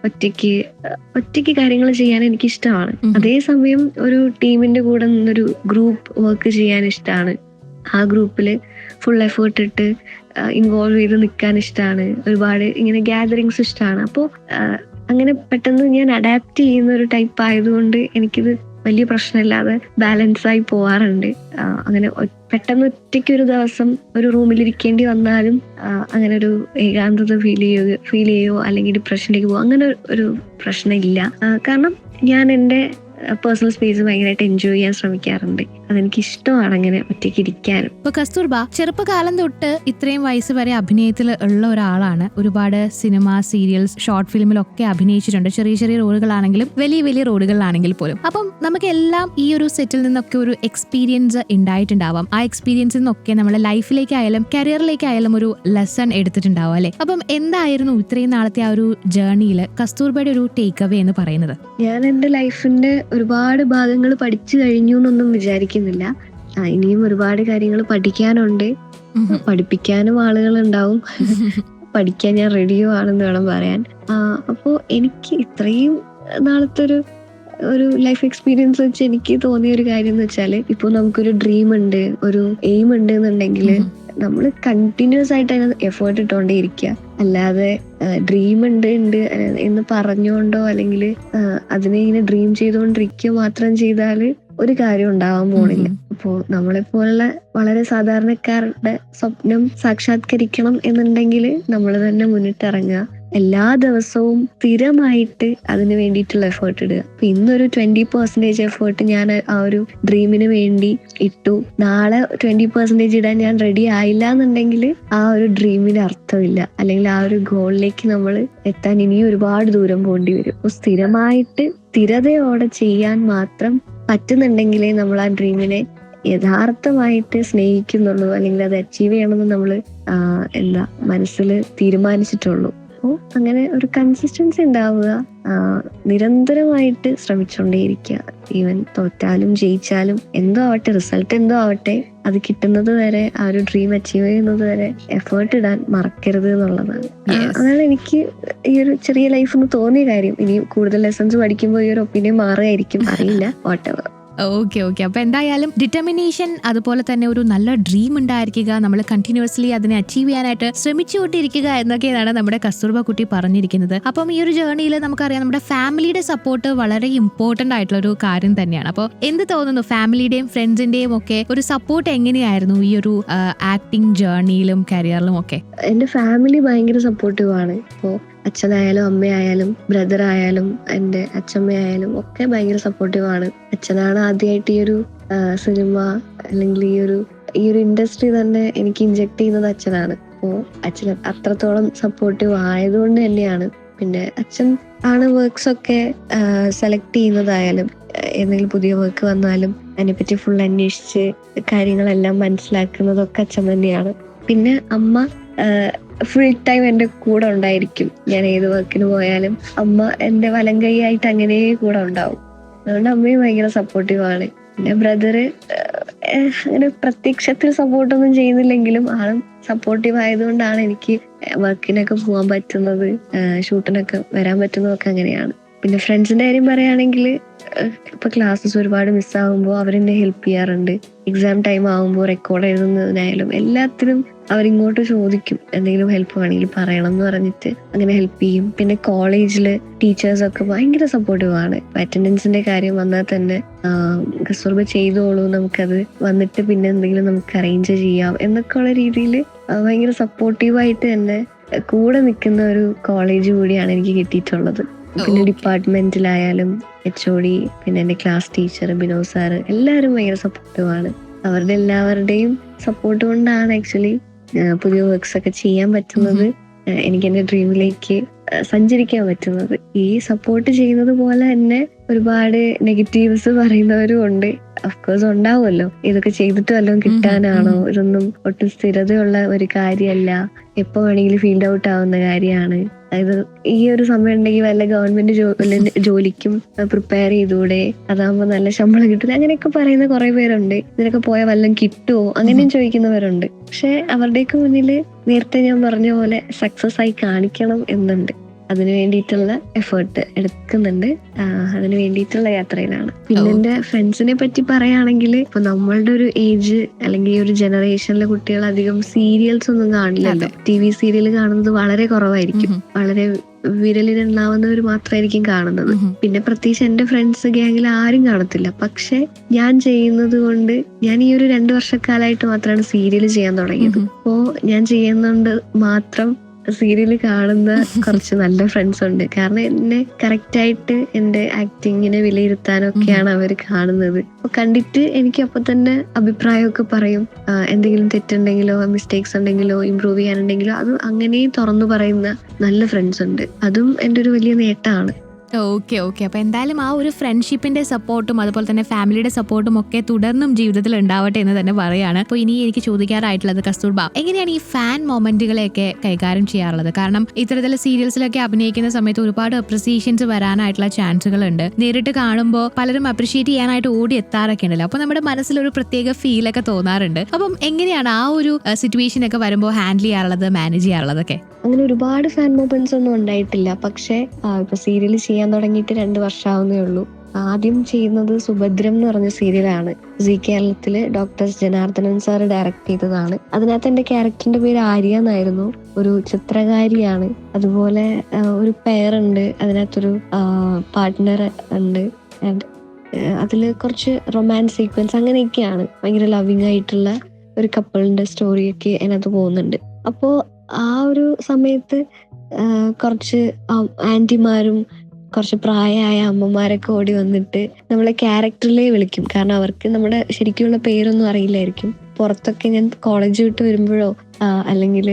ഒറ്റയ്ക്ക് കാര്യങ്ങൾ ചെയ്യാൻ എനിക്ക് ഇഷ്ടമാണ്. അതേസമയം ഒരു ടീമിന്റെ കൂടെ നിന്നൊരു ഗ്രൂപ്പ് വർക്ക് ചെയ്യാൻ ഇഷ്ടമാണ്. ആ ഗ്രൂപ്പിൽ ഫുൾ എഫേർട്ട് ഇട്ട് ഇൻവോൾവ് ചെയ്ത് നിൽക്കാൻ ഇഷ്ടമാണ്. ഒരുപാട് ഇങ്ങനെ ഗ്യാതറിങ്സ് ഇഷ്ടമാണ്. അപ്പോൾ അങ്ങനെ പെട്ടെന്ന് ഞാൻ അഡാപ്റ്റ് ചെയ്യുന്ന ഒരു ടൈപ്പ് ആയതുകൊണ്ട് എനിക്കിത് വലിയ പ്രശ്നമില്ലാതെ ബാലൻസ് ആയി പോവാറുണ്ട്. അങ്ങനെ പെട്ടെന്ന് ഒറ്റയ്ക്ക് ഒരു ദിവസം ഒരു റൂമിൽ ഇരിക്കേണ്ടി വന്നാലും അങ്ങനെ ഒരു ഏകാന്തത ഫീൽ ചെയ്യോ അല്ലെങ്കിൽ ഡിപ്രഷനിലേക്ക് പോകും, അങ്ങനെ ഒരു പ്രശ്നമില്ല. കാരണം ഞാൻ എൻ്റെ പേഴ്സണൽ സ്പേസ് ഭയങ്കരമായിട്ട് എൻജോയ് ചെയ്യാൻ ശ്രമിക്കാറുണ്ട്. അതെനിക്ക് ഇഷ്ടമാണ് അങ്ങനെ ഒറ്റയ്ക്ക് ഇരിക്കാനും. ഇപ്പൊ കസ്തൂർബ ചെറുപ്പകാലം തൊട്ട് ഇത്രയും വയസ്സ് വരെ അഭിനയത്തിൽ ഉള്ള ഒരാളാണ്. ഒരുപാട് സിനിമ, സീരിയൽസ്, ഷോർട്ട് ഫിലിമിലൊക്കെ അഭിനയിച്ചിട്ടുണ്ട്. ചെറിയ ചെറിയ റോളുകളാണെങ്കിലും വലിയ വലിയ റോളുകളിലാണെങ്കിൽ പോലും. അപ്പം നമുക്ക് എല്ലാം ഈ ഒരു സെറ്റിൽ നിന്നൊക്കെ ഒരു എക്സ്പീരിയൻസ് ഉണ്ടായിട്ടുണ്ടാവാം. ആ എക്സ്പീരിയൻസിൽ നിന്നൊക്കെ നമ്മുടെ ലൈഫിലേക്കായാലും കരിയറിലേക്കായാലും ഒരു ലെസൺ എടുത്തിട്ടുണ്ടാവും അല്ലെ? അപ്പം എന്തായിരുന്നു ഇത്രയും നാളത്തെ ആ ഒരു ജേർണിയിൽ കസ്തൂർബയുടെ ഒരു ടേക്ക് അവേ എന്ന് പറയുന്നത്? ഞാൻ എൻ്റെ ലൈഫിന്റെ ഒരുപാട് ഭാഗങ്ങൾ പഠിച്ചു കഴിഞ്ഞു എന്നൊന്നും വിചാരിക്കുന്നില്ല. ഇനിയും ഒരുപാട് കാര്യങ്ങൾ പഠിക്കാനുണ്ട്. പഠിപ്പിക്കാനും ആളുകളുണ്ടാവും. പഠിക്കാൻ ഞാൻ റെഡിയോ ആണെന്ന് വേണം പറയാൻ. അപ്പോ എനിക്ക് ഇത്രയും നാളത്തെ ഒരു ലൈഫ് എക്സ്പീരിയൻസ് വെച്ച് എനിക്ക് തോന്നിയ ഒരു കാര്യം എന്ന് വെച്ചാല്, ഇപ്പൊ നമുക്കൊരു ഡ്രീം ഉണ്ട്, ഒരു എയിം ഉണ്ട് എന്നുണ്ടെങ്കിൽ നമ്മൾ കണ്ടിന്യൂസ് ആയിട്ട് അതിന് എഫേർട്ട് ഇട്ടോണ്ടേ ഇരിക്കുക. അല്ലാതെ ഡ്രീം ഉണ്ട് എന്ന് പറഞ്ഞുകൊണ്ടോ അല്ലെങ്കിൽ അതിനെ ഇങ്ങനെ ഡ്രീം ചെയ്തുകൊണ്ടിരിക്കുക മാത്രം ചെയ്താല് ഒരു കാര്യം ഉണ്ടാവാൻ പോണില്ല. അപ്പോ നമ്മളെ പോലുള്ള വളരെ സാധാരണക്കാരുടെ സ്വപ്നം സാക്ഷാത്കരിക്കണം എന്നുണ്ടെങ്കിൽ നമ്മൾ തന്നെ മുന്നിട്ടിറങ്ങുക. എല്ലാ ദിവസവും സ്ഥിരമായിട്ട് അതിന് വേണ്ടിയിട്ടുള്ള എഫേർട്ട് ഇടുക. അപ്പൊ ഇന്നൊരു 20% എഫേർട്ട് ഞാൻ ആ ഒരു ഡ്രീമിന് വേണ്ടി ഇട്ടു. നാളെ 20% ഇടാൻ ഞാൻ റെഡി ആയില്ല എന്നുണ്ടെങ്കിൽ ആ ഒരു ഡ്രീമിന് അർത്ഥമില്ല, അല്ലെങ്കിൽ ആ ഒരു ഗോളിലേക്ക് നമ്മൾ എത്താൻ ഇനിയും ഒരുപാട് ദൂരം പോകേണ്ടി വരും. അപ്പൊ സ്ഥിരതയോടെ ചെയ്യാൻ മാത്രം പറ്റുന്നുണ്ടെങ്കിലേ നമ്മൾ ആ ഡ്രീമിനെ യഥാർത്ഥമായിട്ട് സ്നേഹിക്കുന്നുള്ളൂ, അല്ലെങ്കിൽ അത് അച്ചീവ് ചെയ്യണമെന്ന് നമ്മൾ മനസ്സിൽ തീരുമാനിച്ചിട്ടുള്ളൂ. അപ്പോൾ അങ്ങനെ ഒരു കൺസിസ്റ്റൻസി ഉണ്ടാവുക, നിരന്തരമായിട്ട് ശ്രമിച്ചുകൊണ്ടേയിരിക്കുക. ഈവൻ തോറ്റാലും ജയിച്ചാലും എന്തോ ആവട്ടെ, റിസൾട്ട് എന്തോ ആവട്ടെ, അത് കിട്ടുന്നത് വരെ, ആ ഒരു ഡ്രീം അച്ചീവ് ചെയ്യുന്നത് വരെ എഫേർട്ട് ഇടാൻ മറക്കരുത് എന്നുള്ളതാണ്. അതാണ് എനിക്ക് ഈ ഒരു ചെറിയ ലൈഫിൽ തോന്നിയ കാര്യം. ഇനി കൂടുതൽ ലെസൺസ് പഠിക്കുമ്പോൾ ഈ ഒരു ഒപ്പീനിയൻ മാറുകയായിരിക്കും, അറിയില്ല. വാട്ടെവർ. ഓക്കെ. അപ്പൊ എന്തായാലും ഡിറ്റർമിനേഷൻ, അതുപോലെ തന്നെ ഒരു നല്ല ഡ്രീം ഉണ്ടായിരിക്കുക, നമ്മൾ കണ്ടിന്യൂസ്ലി അതിനെ അച്ചീവ് ചെയ്യാനായിട്ട് ശ്രമിച്ചുകൊണ്ടിരിക്കുക എന്നൊക്കെയാണ് നമ്മുടെ കസ്തൂർബ കുട്ടി പറഞ്ഞിരിക്കുന്നത്. അപ്പം ഈ ഒരു ജേർണിയിൽ നമുക്കറിയാം നമ്മുടെ ഫാമിലിയുടെ സപ്പോർട്ട് വളരെ ഇമ്പോർട്ടന്റ് ആയിട്ടുള്ള ഒരു കാര്യം തന്നെയാണ്. അപ്പോൾ എന്ത് തോന്നുന്നു, ഫാമിലിയുടെയും ഫ്രണ്ട്സിന്റെയും ഒക്കെ ഒരു സപ്പോർട്ട് എങ്ങനെയായിരുന്നു ഈ ഒരു ആക്ടിങ് ജേർണിയിലും കരിയറിലും ഒക്കെ? എന്റെ ഫാമിലി ഭയങ്കര സപ്പോർട്ടീവ് ആണ്. ഇപ്പോൾ അച്ഛനായാലും അമ്മയായാലും ബ്രദർ ആയാലും എൻ്റെ അച്ഛമ്മയായാലും ഒക്കെ ഭയങ്കര സപ്പോർട്ടീവ് ആണ്. അച്ഛനാണ് ആദ്യമായിട്ട് ഈ ഒരു സിനിമ അല്ലെങ്കിൽ ഈ ഒരു ഇൻഡസ്ട്രി തന്നെ എനിക്ക് ഇൻജെക്ട് ചെയ്യുന്നത് അച്ഛനാണ്. അപ്പോൾ അച്ഛൻ അത്രത്തോളം സപ്പോർട്ടീവ് ആയതുകൊണ്ട് തന്നെയാണ്. പിന്നെ അച്ഛൻ ആണ് വർക്ക്സ് ഒക്കെ സെലക്ട് ചെയ്യുന്നതായാലും, എന്തെങ്കിലും പുതിയ വർക്ക് വന്നാലും അതിനെപ്പറ്റി ഫുൾ അന്വേഷിച്ച് കാര്യങ്ങളെല്ലാം മനസ്സിലാക്കുന്നതൊക്കെ അച്ഛൻ തന്നെയാണ്. പിന്നെ അമ്മ ഫുൾ ടൈം എൻ്റെ കൂടെ ഉണ്ടായിരിക്കും. ഞാൻ ഏത് വർക്കിന് പോയാലും അമ്മ എൻ്റെ വലം കൈയായിട്ട് അങ്ങനെ കൂടെ ഉണ്ടാവും. അതുകൊണ്ട് അമ്മയും ഭയങ്കര സപ്പോർട്ടീവാണ്. പിന്നെ ബ്രദറ് അങ്ങനെ പ്രത്യക്ഷത്തിൽ സപ്പോർട്ടൊന്നും ചെയ്യുന്നില്ലെങ്കിലും ആളും സപ്പോർട്ടീവ് ആയതുകൊണ്ടാണ് എനിക്ക് വർക്കിനൊക്കെ പോകാൻ പറ്റുന്നത്, ഷൂട്ടിനൊക്കെ വരാൻ പറ്റുന്നതൊക്കെ അങ്ങനെയാണ്. പിന്നെ ഫ്രണ്ട്സിന്റെ കാര്യം പറയുകയാണെങ്കിൽ ഇപ്പൊ ക്ലാസ്സസ് ഒരുപാട് മിസ്സാകുമ്പോൾ അവരെന്നെ ഹെൽപ്പ് ചെയ്യാറുണ്ട്. എക്സാം ടൈം ആകുമ്പോൾ റെക്കോർഡ് എഴുതുന്നതിനായാലും എല്ലാത്തിനും അവരിങ്ങോട്ട് ചോദിക്കും, എന്തെങ്കിലും ഹെൽപ്പ് വേണമെങ്കിൽ പറയണം എന്ന് പറഞ്ഞിട്ട് അങ്ങനെ ഹെൽപ്പ് ചെയ്യും. പിന്നെ കോളേജില് ടീച്ചേഴ്സൊക്കെ ഭയങ്കര സപ്പോർട്ടീവ് ആണ്. അറ്റൻഡൻസിന്റെ കാര്യം വന്നാൽ തന്നെ കസ്തൂർബ ചെയ്തോളൂ, നമുക്കത് വന്നിട്ട് പിന്നെ എന്തെങ്കിലും നമുക്ക് അറേഞ്ച് ചെയ്യാം എന്നൊക്കെ ഉള്ള രീതിയിൽ ഭയങ്കര സപ്പോർട്ടീവായിട്ട് തന്നെ കൂടെ നിൽക്കുന്ന ഒരു കോളേജ് കൂടിയാണ് എനിക്ക് കിട്ടിയിട്ടുള്ളത്. പിന്നെ ഡിപ്പാർട്ട്മെന്റിലായാലും HOD, പിന്നെ എൻ്റെ ക്ലാസ് ടീച്ചർ ബിനോദ് സാറ് എല്ലാവരും ഭയങ്കര സപ്പോർട്ടീവാണ്. അവരുടെ എല്ലാവരുടെയും സപ്പോർട്ട് കൊണ്ടാണ് ആക്ച്വലി പുതിയ വർക്ക്സ് ഒക്കെ ചെയ്യാൻ പറ്റുന്നത്, എനിക്ക് എൻ്റെ ഡ്രീമിലേക്ക് സഞ്ചരിക്കാൻ പറ്റുന്നത്. ഈ സപ്പോർട്ട് ചെയ്യുന്നത് പോലെ തന്നെ ഒരുപാട് നെഗറ്റീവ്സ് പറയുന്നവരും ഉണ്ട്. അഫ്കോഴ്സ് ഉണ്ടാവുമല്ലോ, ഇതൊക്കെ ചെയ്തിട്ട് വല്ലതും കിട്ടാനാണോ, ഇതൊന്നും ഒട്ടും സ്ഥിരതയുള്ള ഒരു കാര്യമല്ല, എപ്പോ വേണമെങ്കിലും ഫീൽഡ് ഔട്ട് ആവുന്ന കാര്യമാണ്, അതായത് ഈ ഒരു സമയം ഉണ്ടെങ്കിൽ വല്ല ഗവൺമെന്റ് ജോലിക്കും പ്രിപ്പയർ ചെയ്തൂടെ, അതാകുമ്പോ നല്ല ശമ്പളം കിട്ടില്ല, അങ്ങനെയൊക്കെ പറയുന്ന കുറെ പേരുണ്ട്. ഇതിനൊക്കെ പോയാൽ വല്ലതും കിട്ടുമോ അങ്ങനെയും ചോദിക്കുന്നവരുണ്ട്. പക്ഷെ അവരുടെയൊക്കെ മുന്നിൽ നേരത്തെ ഞാൻ പറഞ്ഞ പോലെ സക്സസ് ആയി കാണിക്കണം എന്നുണ്ട്. അതിനു വേണ്ടിയിട്ടുള്ള എഫേർട്ട് എടുക്കുന്നുണ്ട്, അതിന് വേണ്ടിയിട്ടുള്ള യാത്രയിലാണ്. പിന്നെ എന്റെ ഫ്രണ്ട്സിനെ പറ്റി പറയുകയാണെങ്കിൽ ഇപ്പൊ നമ്മളുടെ ഒരു ഏജ് അല്ലെങ്കിൽ ഈ ഒരു ജനറേഷനിലെ കുട്ടികൾ അധികം സീരിയൽസ് ഒന്നും കാണില്ലല്ലോ. TV സീരിയൽ കാണുന്നത് വളരെ കുറവായിരിക്കും, വളരെ വിരലിലുണ്ടാവുന്നവർ മാത്രമായിരിക്കും കാണുന്നത്. പിന്നെ പ്രത്യേകിച്ച് എന്റെ ഫ്രണ്ട്സ് ഗ്യാങ്ങിൽ ആരും കാണത്തില്ല. പക്ഷെ ഞാൻ ചെയ്യുന്നത് കൊണ്ട് ഞാൻ ഈ ഒരു 2 വർഷക്കാലമായിട്ട് മാത്രമാണ് സീരിയൽ ചെയ്യാൻ തുടങ്ങിയത്. അപ്പോ ഞാൻ ചെയ്യുന്നുണ്ട് മാത്രം സീരിയൽ കാണുന്ന കുറച്ച് നല്ല ഫ്രണ്ട്സ് ഉണ്ട്. കാരണം എന്നെ കറക്റ്റായിട്ട് എൻ്റെ ആക്ടിങ്ങിനെ വിലയിരുത്താനൊക്കെയാണ് അവർ കാണുന്നത്. അപ്പൊ കണ്ടിട്ട് എനിക്ക് അപ്പൊ തന്നെ അഭിപ്രായമൊക്കെ പറയും. എന്തെങ്കിലും തെറ്റുണ്ടെങ്കിലോ മിസ്റ്റേക്സ് ഉണ്ടെങ്കിലോ ഇമ്പ്രൂവ് ചെയ്യാനുണ്ടെങ്കിലോ അത് അങ്ങനെ തുറന്നു പറയുന്ന നല്ല ഫ്രണ്ട്സ് ഉണ്ട്. അതും എൻ്റെ ഒരു വലിയ നേട്ടമാണ്. ഓക്കെ അപ്പൊ എന്തായാലും ആ ഒരു ഫ്രണ്ട്ഷിപ്പിന്റെ സപ്പോർട്ടും അതുപോലെ തന്നെ ഫാമിലിയുടെ സപ്പോർട്ടും ഒക്കെ തുടർന്നും ജീവിതത്തിൽ ഉണ്ടാവട്ടെ എന്ന് തന്നെ പറയാണ്. അപ്പോൾ ഇനി എനിക്ക് ചോദിക്കാറായിട്ടുള്ളത് കസ്തൂർബ, എങ്ങനെയാണ് ഈ ഫാൻ മൊമെന്റുകളെയൊക്കെ കൈകാര്യം ചെയ്യാറുള്ളത്? കാരണം ഇത്തരത്തിലുള്ള സീരിയൽസിലൊക്കെ അഭിനയിക്കുന്ന സമയത്ത് ഒരുപാട് അപ്രിസിയേഷൻസ് വരാനായിട്ടുള്ള ചാൻസുകൾ ഉണ്ട്. നേരിട്ട് കാണുമ്പോൾ പലരും അപ്രിഷിയേറ്റ് ചെയ്യാനായിട്ട് ഓടി എത്താറൊക്കെ ഉണ്ടല്ലോ. അപ്പൊ നമ്മുടെ മനസ്സിലൊരു പ്രത്യേക ഫീലൊക്കെ തോന്നാറുണ്ട്. അപ്പം എങ്ങനെയാണ് ആ ഒരു സിറ്റുവേഷൻ ഒക്കെ വരുമ്പോൾ ഹാൻഡിൽ ചെയ്യാറുള്ളത്, മാനേജ് ചെയ്യാറുള്ളതൊക്കെ? അങ്ങനെ ഒരുപാട് ഫാൻ മൂവ്മെന്റ്സ് ഒന്നും ഉണ്ടായിട്ടില്ല. പക്ഷെ ഇപ്പൊ സീരിയൽ ചെയ്യാൻ തുടങ്ങിയിട്ട് 2 വർഷമാവുന്നേ ഉള്ളൂ. ആദ്യം ചെയ്യുന്നത് സുഭദ്രം എന്ന് പറഞ്ഞ സീരിയലാണ്. സി കേരളത്തില് ഡോക്ടർ ജനാർദ്ദനൻ സാറ് ഡയറക്ട് ചെയ്തതാണ്. അതിനകത്ത് എന്റെ ക്യാരക്ടറിന്റെ പേര് ആര്യ എന്നായിരുന്നു. ഒരു ചിത്രകാരിയാണ്. അതുപോലെ ഒരു പെയറുണ്ട്, അതിനകത്തൊരു പാർട്ട്ണർ ഉണ്ട്. ആൻഡ് അതില് കുറച്ച് റൊമാൻസ് സീക്വൻസ് അങ്ങനെയൊക്കെയാണ്. ഭയങ്കര ലവിങ് ആയിട്ടുള്ള ഒരു കപ്പിളിന്റെ സ്റ്റോറിയൊക്കെ അതിനകത്ത് പോകുന്നുണ്ട്. അപ്പോ ആ ഒരു സമയത്ത് കുറച്ച് ആന്റിമാരും കുറച്ച് പ്രായമായ അമ്മമാരൊക്കെ ഓടി വന്നിട്ട് നമ്മളെ ക്യാരക്ടറിലേ വിളിക്കും. കാരണം അവർക്ക് നമ്മുടെ ശരിക്കുള്ള പേരൊന്നും അറിയില്ലായിരിക്കും. പുറത്തൊക്കെ ഞാൻ കോളേജ് വിട്ട് വരുമ്പോഴോ അല്ലെങ്കിൽ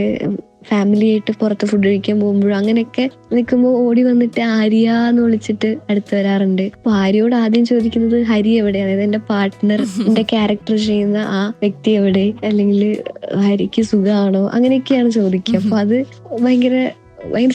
ഫാമിലി ആയിട്ട് പുറത്ത് ഫുഡ് കഴിക്കാൻ പോകുമ്പോഴോ അങ്ങനെയൊക്കെ നിൽക്കുമ്പോൾ ഓടി വന്നിട്ട് ആര്യ എന്ന് വിളിച്ചിട്ട് അടുത്ത് വരാറുണ്ട്. അപ്പൊ ആര്യയോട് ആദ്യം ചോദിക്കുന്നത് ഹരി എവിടെയാണ്, അതായത് എന്റെ പാർട്ട്ണർ, എന്റെ ക്യാരക്ടർ ചെയ്യുന്ന ആ വ്യക്തി എവിടെ, അല്ലെങ്കിൽ ഹരിക്ക് സുഖമാണോ, അങ്ങനെയൊക്കെയാണ് ചോദിക്കുക. അപ്പൊ അത് ഭയങ്കര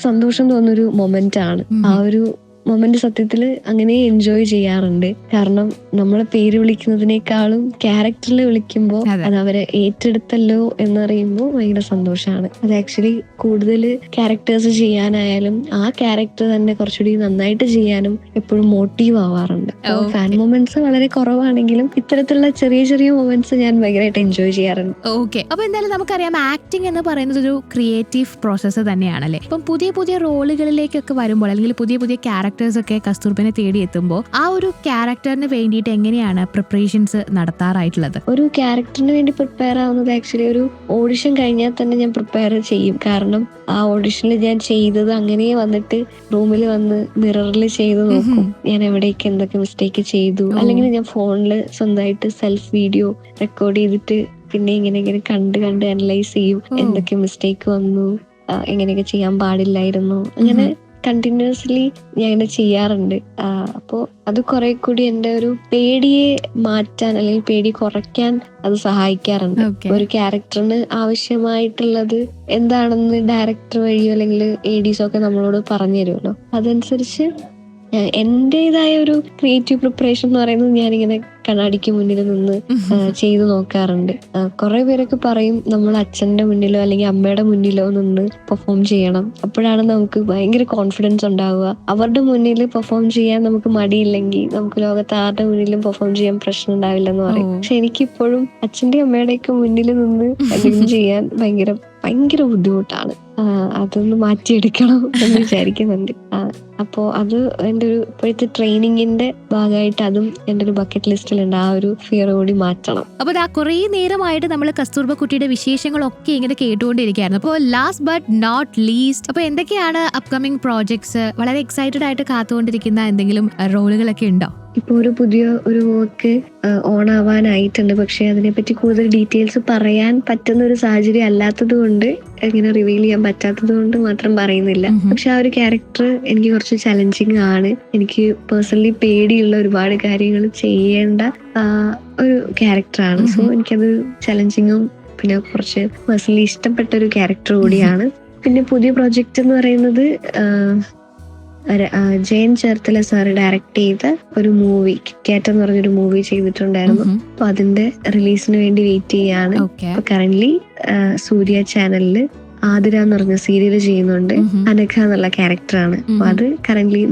സന്തോഷം തോന്നുന്നൊരു മൊമെന്റ് ആണ്. ആ ഒരു മൊമെന്റ് സത്യത്തിൽ അങ്ങനെ എൻജോയ് ചെയ്യാറുണ്ട്. കാരണം നമ്മളെ പേര് വിളിക്കുന്നതിനേക്കാളും ക്യാരക്ടറിൽ വിളിക്കുമ്പോൾ അത് അവരെ ഏറ്റെടുത്തല്ലോ എന്നറിയുമ്പോൾ ഭയങ്കര സന്തോഷമാണ്. അത് ആക്ച്വലി കൂടുതൽ ക്യാരക്ടേഴ്സ് ചെയ്യാനായാലും ആ ക്യാരക്ടർ തന്നെ കുറച്ചുകൂടി നന്നായിട്ട് ചെയ്യാനും എപ്പോഴും മോട്ടീവ് ആവാറുണ്ട്. ഫാൻ മൊമെന്റ്സ് വളരെ കുറവാണെങ്കിലും ഇത്തരത്തിലുള്ള ചെറിയ ചെറിയ മൊമെന്റ്സ് ഞാൻ ഭയങ്കരമായിട്ട് എൻജോയ് ചെയ്യാറുണ്ട്. ഓക്കെ, അപ്പൊ എന്തായാലും നമുക്കറിയാം ആക്ടിങ് എന്ന് പറയുന്നത് ഒരു ക്രിയേറ്റീവ് പ്രോസസ്സ് തന്നെയാണല്ലേ. ഇപ്പം പുതിയ പുതിയ റോളുകളിലേക്കൊക്കെ വരുമ്പോൾ അല്ലെങ്കിൽ പുതിയ പുതിയ ക്യാരക്ടേഴ്സ് ഒക്കെ കസ്തൂർബിനെ തേടി എത്തുമ്പോൾ ആ ഒരു ക്യാരക്ടറിന് വേണ്ടിയിട്ട് എങ്ങനെയാണ് പ്രിപ്പറേഷൻസ് നടത്താറായിട്ടുള്ളത്? ഒരു ക്യാരക്ടറിന് വേണ്ടി പ്രിപ്പയർ ആവുന്നത് ആക്ച്വലി ഒരു ഓഡിഷൻ കഴിഞ്ഞാൽ തന്നെ ഞാൻ പ്രിപ്പയർ ചെയ്യും. കാരണം ആ ഓഡിഷനിൽ ഞാൻ ചെയ്തത് അങ്ങനെ വന്നിട്ട് റൂമിൽ വന്ന് മിററിൽ ചെയ്ത് നോക്കും, ഞാൻ എവിടേക്ക് എന്തൊക്കെ മിസ്റ്റേക്ക് ചെയ്തു. അല്ലെങ്കിൽ ഞാൻ ഫോണിൽ സ്വന്തമായിട്ട് സെൽഫ് വീഡിയോ റെക്കോർഡ് ചെയ്തിട്ട് പിന്നെ ഇങ്ങനെ കണ്ട് അനലൈസ് ചെയ്യും, എന്തൊക്കെ മിസ്റ്റേക്ക് വന്നു, എങ്ങനെയൊക്കെ ചെയ്യാൻ പാടില്ലായിരുന്നു. അങ്ങനെ കണ്ടിന്യൂസ്ലി ഞാൻ ഇങ്ങനെ ചെയ്യാറുണ്ട്. അപ്പോൾ അത് കുറെ കൂടി എൻ്റെ ഒരു പേടിയെ മാറ്റാൻ അല്ലെങ്കിൽ പേടി കുറയ്ക്കാൻ അത് സഹായിക്കാറുണ്ട്. ഒരു ക്യാരക്ടറിന് ആവശ്യമായിട്ടുള്ളത് എന്താണെന്ന് ഡയറക്ടർ വഴിയോ അല്ലെങ്കിൽ ADs ഒക്കെ നമ്മളോട് പറഞ്ഞു തരുമല്ലോ. അതനുസരിച്ച് എന്റേതായ ഒരു ക്രിയേറ്റീവ് പ്രിപ്പറേഷൻ എന്ന് പറയുന്നത് ഞാനിങ്ങനെ കണ്ണാടിക്ക് മുന്നിൽ നിന്ന് ചെയ്തു നോക്കാറുണ്ട്. കുറെ പേരൊക്കെ പറയും നമ്മൾ അച്ഛന്റെ മുന്നിലോ അല്ലെങ്കിൽ അമ്മയുടെ മുന്നിലോ നിന്ന് പെർഫോം ചെയ്യണം, അപ്പോഴാണ് നമുക്ക് ഭയങ്കര കോൺഫിഡൻസ് ഉണ്ടാവുക. അവരുടെ മുന്നിൽ പെർഫോം ചെയ്യാൻ നമുക്ക് മടിയില്ലെങ്കിൽ നമുക്ക് ലോകത്ത് ആരുടെ മുന്നിലും പെർഫോം ചെയ്യാൻ പ്രശ്നം ഉണ്ടാവില്ലെന്ന് പറയും. പക്ഷെ എനിക്കിപ്പോഴും അച്ഛന്റെ അമ്മയുടെയൊക്കെ മുന്നിൽ നിന്ന് എന്തെങ്കിലും ചെയ്യാൻ ഭയങ്കര ബുദ്ധിമുട്ടാണ്. അതൊന്ന് മാറ്റിയെടുക്കണം എന്ന് വിചാരിക്കുന്നുണ്ട്. അപ്പോ അത് എൻ്റെ ഒരു ഇപ്പോഴത്തെ ട്രെയിനിങ്ങിന്റെ ഭാഗമായിട്ട് അതും എൻ്റെ ഒരു ബക്കറ്റ് ലിസ്റ്റിലുണ്ട്. ആ ഒരു ഫിയർ കൂടി മാറ്റണം. അപ്പൊ കുറേ നേരമായിട്ട് നമ്മൾ കസ്തൂർബ കുട്ടിയുടെ വിശേഷങ്ങളൊക്കെ ഇങ്ങനെ കേട്ടുകൊണ്ടിരിക്കുകയായിരുന്നു. അപ്പോൾ ലാസ്റ്റ് ബട്ട് നോട്ട് ലീസ്റ്റ്, അപ്പൊ എന്തൊക്കെയാണ് അപ്കമിങ് പ്രോജക്ട്സ്? വളരെ എക്സൈറ്റഡ് ആയിട്ട് കാത്തുകൊണ്ടിരിക്കുന്ന എന്തെങ്കിലും റോളുകളൊക്കെ ഉണ്ടോ? ഇപ്പൊ ഒരു പുതിയ ഒരു വർക്ക് ഓൺ ആവാനായിട്ടുണ്ട്. പക്ഷെ അതിനെപ്പറ്റി കൂടുതൽ ഡീറ്റെയിൽസ് പറയാൻ പറ്റുന്ന ഒരു സാഹചര്യം അല്ലാത്തത് കൊണ്ട്, ഇങ്ങനെ റിവീൽ ചെയ്യാൻ പറ്റാത്തത് കൊണ്ട് മാത്രം പറയുന്നില്ല. പക്ഷെ ആ ഒരു ക്യാരക്ടർ എനിക്ക് കുറച്ച് ചലഞ്ചിങ് ആണ്. എനിക്ക് പേഴ്സണലി പേടിയുള്ള ഒരുപാട് കാര്യങ്ങൾ ചെയ്യേണ്ട ഒരു ക്യാരക്ടറാണ്. സോ എനിക്കത് ചലഞ്ചിങ്ങും പിന്നെ കുറച്ച് പേഴ്സണലി ഇഷ്ടപ്പെട്ട ഒരു ക്യാരക്ടർ കൂടിയാണ്. പിന്നെ പുതിയ പ്രൊജക്ട് എന്ന് പറയുന്നത് ജയൻ ചേർത്തല സാർ ഡയറക്ട് ചെയ്ത ഒരു മൂവി, കിറ്റ്കാറ്റ് എന്ന് പറഞ്ഞൊരു മൂവി ചെയ്തിട്ടുണ്ടായിരുന്നു. അപ്പൊ അതിന്റെ റിലീസിന് വേണ്ടി വെയിറ്റ് ചെയ്യാണ്. അപ്പൊ കറന്റ്ലി സൂര്യ ചാനലില് ആതിര എന്ന് പറഞ്ഞ സീരിയല് ചെയ്യുന്നുണ്ട്. അനഘ എന്നുള്ള ക്യാരക്ടറാണ്. അപ്പൊ അത് കറന്റ്ലി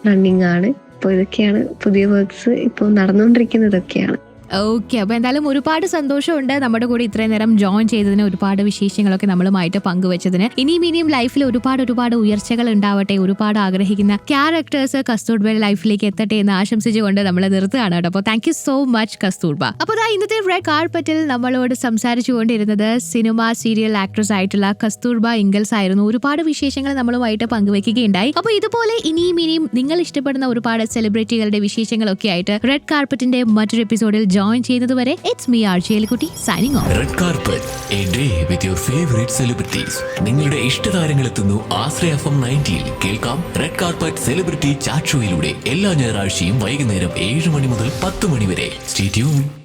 റണ്ണിങ് ആണ്. അപ്പൊ ഇതൊക്കെയാണ് പുതിയ വർക്ക്സ് ഇപ്പോൾ നടന്നുകൊണ്ടിരിക്കുന്നതൊക്കെയാണ്. ഓക്കെ, അപ്പൊ എന്തായാലും ഒരുപാട് സന്തോഷമുണ്ട് നമ്മുടെ കൂടെ ഇത്രയും നേരം ജോയിൻ ചെയ്തതിന്, ഒരുപാട് വിശേഷങ്ങളൊക്കെ നമ്മളുമായിട്ട് പങ്കുവച്ചതിന്. ഇനിയും ലൈഫിൽ ഒരുപാട് ഉയർച്ചകൾ ഉണ്ടാവട്ടെ, ഒരുപാട് ആഗ്രഹിക്കുന്ന ക്യാരക്ടേഴ്സ് കസ്തൂർബയുടെ ലൈഫിലേക്ക് എത്തട്ടെ എന്ന് ആശംസിച്ചുകൊണ്ട് നമ്മൾ നിർത്തുകയാണ് കേട്ടോ. അപ്പോൾ thank you so much Kasturba. അപ്പോൾ ഇന്നത്തെ റെഡ് കാർപ്പറ്റിൽ നമ്മളോട് സംസാരിച്ചുകൊണ്ടിരുന്നത് സിനിമ സീരിയൽ ആക്ട്രസ് ആയിട്ടുള്ള കസ്തൂർബ ഇംഗൽസ് ആയിരുന്നു. ഒരുപാട് വിശേഷങ്ങൾ നമ്മളുമായിട്ട് പങ്കുവെക്കുകയുണ്ടായി. അപ്പോൾ ഇതുപോലെ ഇനിയും നിങ്ങൾ ഇഷ്ടപ്പെടുന്ന ഒരുപാട് സെലിബ്രിറ്റികളുടെ വിശേഷങ്ങളൊക്കെ ആയിട്ട് റെഡ് കാർപ്പറ്റിന്റെ മറ്റൊരു എപ്പിസോഡിൽ ജോയിൻ ചെയ്യുന്നതുവരെ it's me RJ Elikutty signing off. Red carpet, A day with your favourite celebrities. നിങ്ങളുടെ ഇഷ്ടതാരങ്ങൾ എത്തുന്നു ആശ്രയ FM 90. കേൾക്കാം റെഡ് കാർപ്പറ്റ് സെലിബ്രിറ്റി ചാറ്റ് ഷോയിലൂടെ എല്ലാ ഞായറാഴ്ചയും വൈകുന്നേരം 7 മണി മുതൽ 10 മണി വരെ. Stay tune.